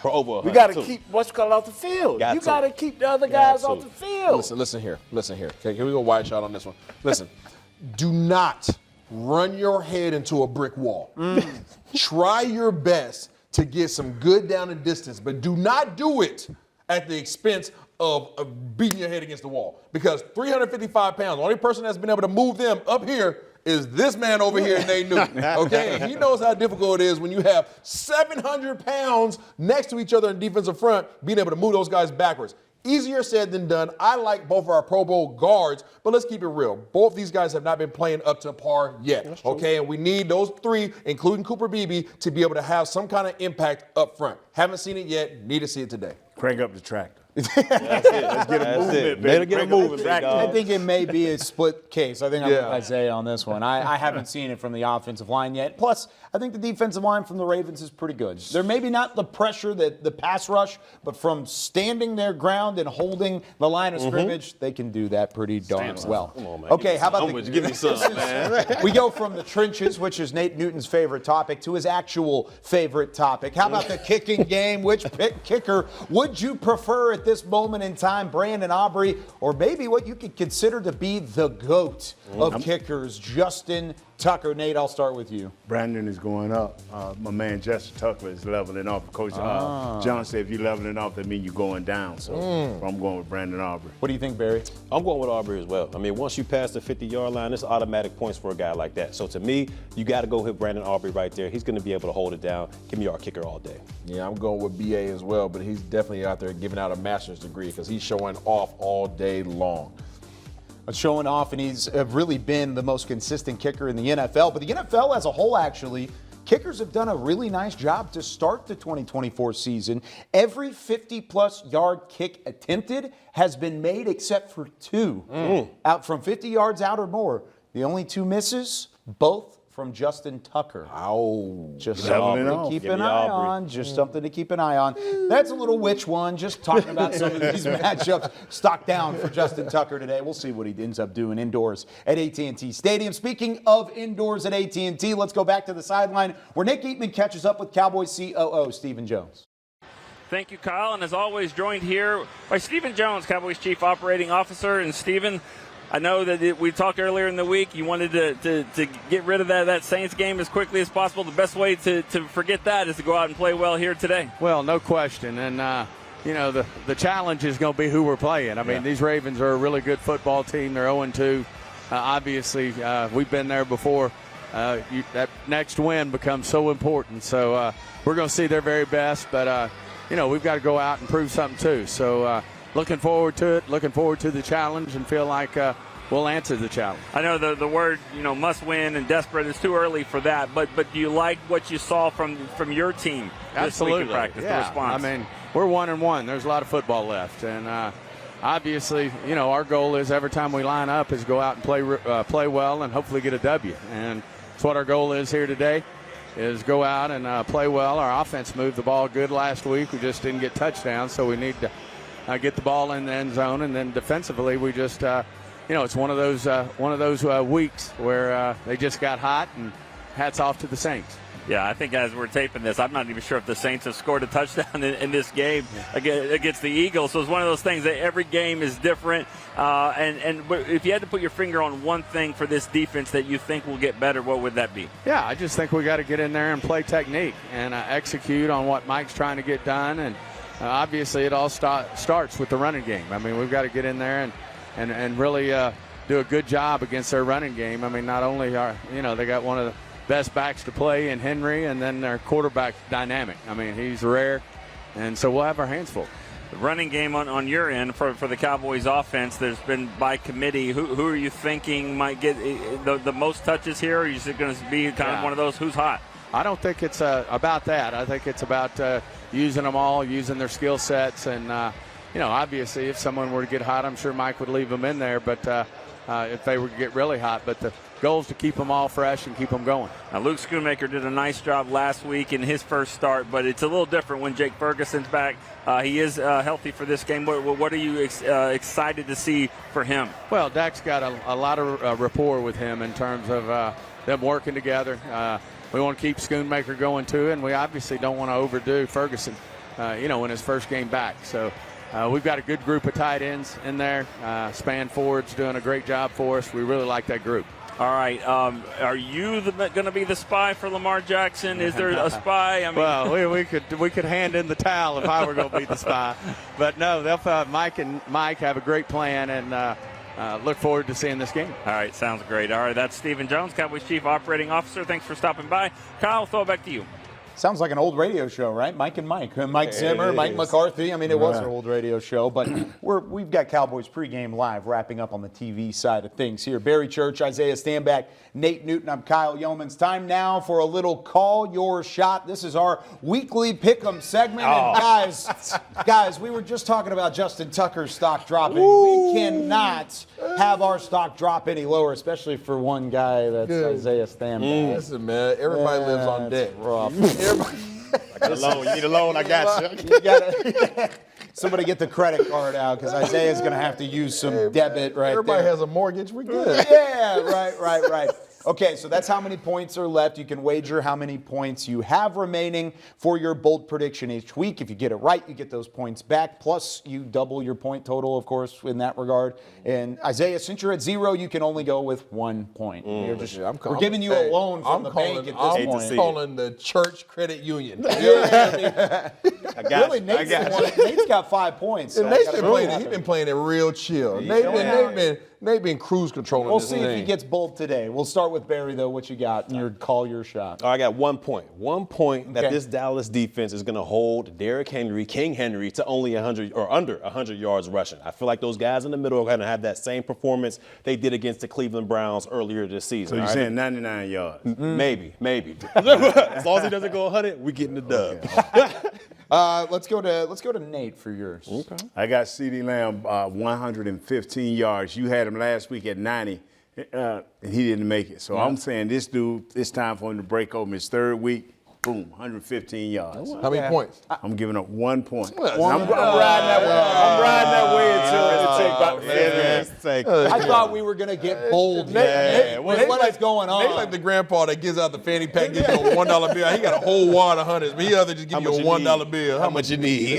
For over 100. We got to keep what's called off the field. Got you to. got to keep the other guys off the field. Listen here. Okay, here we go, wide shot on this one. Listen, do not run your head into a brick wall. Try your best to get some good down and distance, but do not do it at the expense of beating your head against the wall. Because 355 pounds, the only person that's been able to move them up here is this man over here, Nate Newton. Okay, and he knows how difficult it is when you have 700 pounds next to each other in defensive front, being able to move those guys backwards. Easier said than done. I like both of our Pro Bowl guards, but let's keep it real. Both these guys have not been playing up to par yet, okay? And we need those three, including Cooper Beebe, to be able to have some kind of impact up front. Haven't seen it yet. Need to see it today. Crank up the tractor. That's it. Let's get a movement, baby. Get a moving, big I dog. think it may be a split case. I think I'm with Isaiah on this one. I haven't seen it from the offensive line yet. Plus, I think the defensive line from the Ravens is pretty good. They're maybe not the pressure, the pass rush, but from standing their ground and holding the line of scrimmage, they can do that pretty darn well. Come on, man. Okay, how about give me some, man. We go from the trenches, which is Nate Newton's favorite topic, to his actual favorite topic. How about the kicking game? Which kicker would you prefer at this moment in time, Brandon Aubrey, or maybe what you could consider to be the GOAT of kickers, Justin Tucker? Nate, I'll start with you. Brandon is going up. My man Justin Tucker is leveling off. Coach John said if you're leveling off, that means you're going down. So I'm going with Brandon Aubrey. What do you think, Barry? I'm going with Aubrey as well. I mean, once you pass the 50-yard line, it's automatic points for a guy like that. So to me, you got to go hit Brandon Aubrey right there. He's going to be able to hold it down. Give me our kicker all day. Yeah, I'm going with BA as well, but he's definitely out there giving out a master's degree because he's showing off all day long. Showing off, and he's really been the most consistent kicker in the NFL. But the NFL as a whole, actually, kickers have done a really nice job to start the 2024 season. Every 50-plus yard kick attempted has been made except for two. Out from 50 yards out or more. The only two misses, both from Justin Tucker. Just something to keep an eye on. Just something to keep an eye on. That's a little which one. Just talking about some of these matchups. Stock down for Justin Tucker today. We'll see what he ends up doing indoors at AT&T Stadium. Speaking of indoors at AT&T, let's go back to the sideline where Nick Eatman catches up with Cowboys COO Stephen Jones. Thank you, Kyle. And as always, joined here by Stephen Jones, Cowboys Chief Operating Officer. And Stephen, I know that we talked earlier in the week. You wanted to get rid of that Saints game as quickly as possible. The best way to forget that is to go out and play well here today. Well, no question. And, the challenge is going to be who we're playing. I mean, these Ravens are a really good football team. They're 0-2. Obviously, we've been there before. That next win becomes so important. So we're going to see their very best. But, we've got to go out and prove something too. So, looking forward to it, looking forward to the challenge, and feel like we'll answer the challenge. I know the word, must win and desperate is too early for that, but do you like what you saw from your team this week in practice, the response? I mean, we're 1-1. There's a lot of football left, and obviously, our goal is every time we line up is go out and play well and hopefully get a W, and that's what our goal is here today. Is go out and play well. Our offense moved the ball good last week. We just didn't get touchdowns, so we need to get the ball in the end zone, and then defensively we just it's one of those weeks where they just got hot, and hats off to the Saints. Yeah, I think as we're taping this, I'm not even sure if the Saints have scored a touchdown in this game against the Eagles. So it's one of those things that every game is different. And if you had to put your finger on one thing for this defense that you think will get better, what would that be? Yeah, I just think we got to get in there and play technique and execute on what Mike's trying to get done. And obviously it all starts with the running game. I mean, we've got to get in there and really do a good job against their running game. I mean, not only they got one of the best backs to play in Henry, and then their quarterback dynamic. I mean, he's rare, and so we'll have our hands full. running game on your end for the Cowboys offense. There's been by committee. Who are you thinking might get the most touches here? Or is it going to be kind of one of those who's hot? I don't think it's about that. I think it's about using them all, using their skill sets. And, obviously if someone were to get hot, I'm sure Mike would leave them in there. But if they were to get really hot. But the goal is to keep them all fresh and keep them going. Now, Luke Schoonmaker did a nice job last week in his first start, but it's a little different when Jake Ferguson's back. He is healthy for this game. What are you excited to see for him? Well, Dak's got a lot of rapport with him in terms of them working together. We want to keep Schoonmaker going, too, and we obviously don't want to overdo Ferguson, in his first game back. So we've got a good group of tight ends in there. Span Ford's doing a great job for us. We really like that group. All right. Are you going to be the spy for Lamar Jackson? Is there a spy? I mean, well, we could hand in the towel if I were going to be the spy. But no, Mike and Mike have a great plan, and look forward to seeing this game. All right, sounds great. All right, that's Stephen Jones, Cowboys Chief Operating Officer. Thanks for stopping by. Kyle, throw it back to you. Sounds like an old radio show, right? Mike and Mike. Mike Zimmer, Mike McCarthy. I mean, it was an old radio show, but we've got Cowboys pregame live wrapping up on the TV side of things here. Barry Church, Isaiah Stanback, Nate Newton. I'm Kyle Yeomans. Time now for a little Call Your Shot. This is our weekly pick'em segment. And guys, we were just talking about Justin Tucker's stock dropping. We cannot have our stock drop any lower, especially for one guy that's Isaiah Stanback. Listen, man, everybody lives on deck. Rough. I got a loan. You need a loan? I got you. Somebody get the credit card out because Isaiah's going to have to use some debit right Everybody there. has a mortgage. We're good. Yeah, right. Okay, so that's how many points are left. You can wager how many points you have remaining for your bold prediction each week. If you get it right, you get those points back. Plus, you double your point total, of course, in that regard. And Isaiah, since you're at 0, you can only go with 1 point. We're giving you a loan from the bank at this point. I'm calling the church credit union. I got you. Nate's got 5 points. So Nate's been playing it real chill. Nate been cruise controlling We'll this see thing. if he gets bold today. We'll start with Barry, though. What you got in your Call Your Shot? I got 1 point. 1 point that this Dallas defense is going to hold Derrick Henry, King Henry, to only 100 or under 100 yards rushing. I feel like those guys in the middle are going to have that same performance they did against the Cleveland Browns earlier this season. So you're saying 99 yards? Maybe. As long as he doesn't go 100, we're getting the dub. Let's go to Nate for yours. Okay. I got CeeDee Lamb 115 yards. You had him last week at 90, and he didn't make it. So I'm saying this dude, it's time for him to break open his third week. Boom, 115 yards. How many points? I'm giving up 1 point. I'm riding that way until it takes. I thought we were going to get bold. What's going on? Nate's like the grandpa that gives out the fanny pack, gives you a $1 bill. He got a whole wad of hundreds, but he other just give you a $1 bill. How much you need?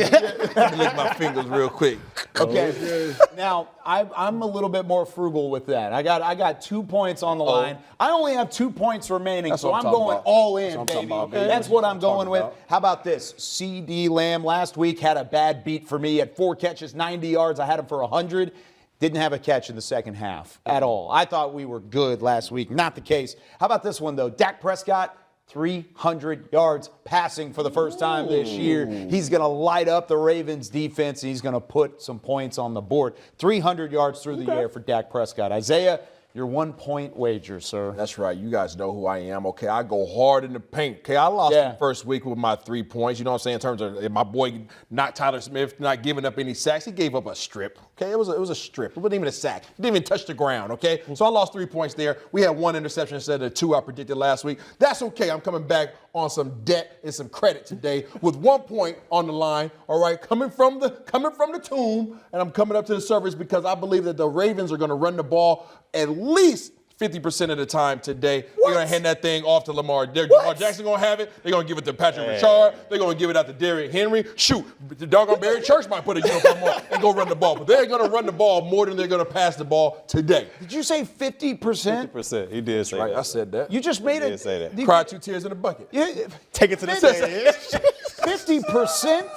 Let me lick my fingers real quick. Okay. Now, I'm a little bit more frugal with that. I got 2 points on the line. I only have 2 points remaining, so I'm going all in, baby. That's what I'm going with. How about this? CeeDee Lamb last week had a bad beat for me at 4 catches, 90 yards. I had him for 100. Didn't have a catch in the second half at all. I thought we were good last week. Not the case. How about this one, though? Dak Prescott, 300 yards passing for the first time this year. He's going to light up the Ravens defense, and he's going to put some points on the board. 300 yards through the air for Dak Prescott. Isaiah, your 1 point wager, sir. That's right. You guys know who I am. Okay, I go hard in the paint. Okay, I lost the first week with my 3 points. You know what I'm saying? In terms of my boy, not Tyler Smith, not giving up any sacks. He gave up a strip. Okay, it was a strip. It wasn't even a sack. He didn't even touch the ground. Okay, so I lost 3 points there. We had 1 interception instead of the 2 I predicted last week. That's okay. I'm coming back on some debt and some credit today with 1 point on the line. All right, coming from the tomb, and I'm coming up to the surface because I believe that the Ravens are going to run the ball at least 50% of the time today. They're going to hand that thing off to Lamar. Lamar Jackson going to have it. They're going to give it to Patrick Richard. They're going to give it out to Derrick Henry. Shoot, the doggone Barry Church might put a uniform on and go run the ball. But they're going to run the ball more than they're going to pass the ball today. Did you say 50%? 50%. He did say that. I said that. You just made it. He did say that. Cried 2 tears in a bucket. Yeah, take it to the stage. 50%?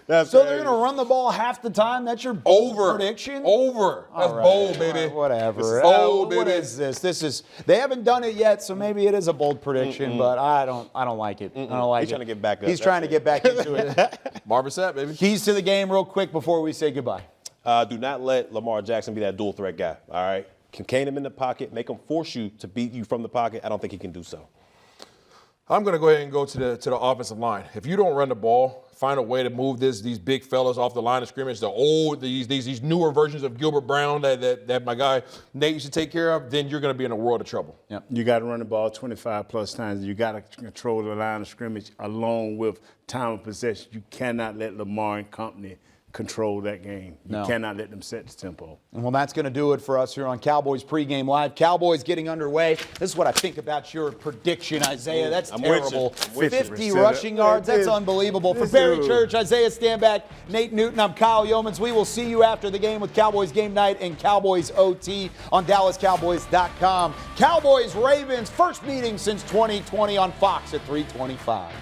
So they're going to run the ball half the time? That's your bold prediction? Over. That's bold, baby. Whatever. This is bold, What baby. is this? They haven't done it yet, so maybe it is a bold prediction, but I don't like it. I don't like He's it. trying to get back up. He's trying to get back into it. Marvin Sapp, baby. Keys to the game real quick before we say goodbye. Do not let Lamar Jackson be that dual threat guy, all right? Contain him in the pocket, make him force you to beat you from the pocket. I don't think he can do so. I'm going to go ahead and go to the offensive line. If you don't run the ball, find a way to move these big fellas off the line of scrimmage, these newer versions of Gilbert Brown that my guy Nate used to take care of, then you're going to be in a world of trouble. Yeah. You got to run the ball 25 plus times. You got to control the line of scrimmage along with time of possession. You cannot let Lamar and company control that game. You cannot let them set the tempo. Well, that's going to do it for us here on Cowboys Pregame Live. Cowboys getting underway. This is what I think about your prediction, Isaiah. That's terrible. 50 rushing yards. That's unbelievable. For Barry Church, Isaiah Stanback, Nate Newton, I'm Kyle Yeomans. We will see you after the game with Cowboys Game Night and Cowboys OT on DallasCowboys.com. Cowboys-Ravens, first meeting since 2020 on Fox at 3:25.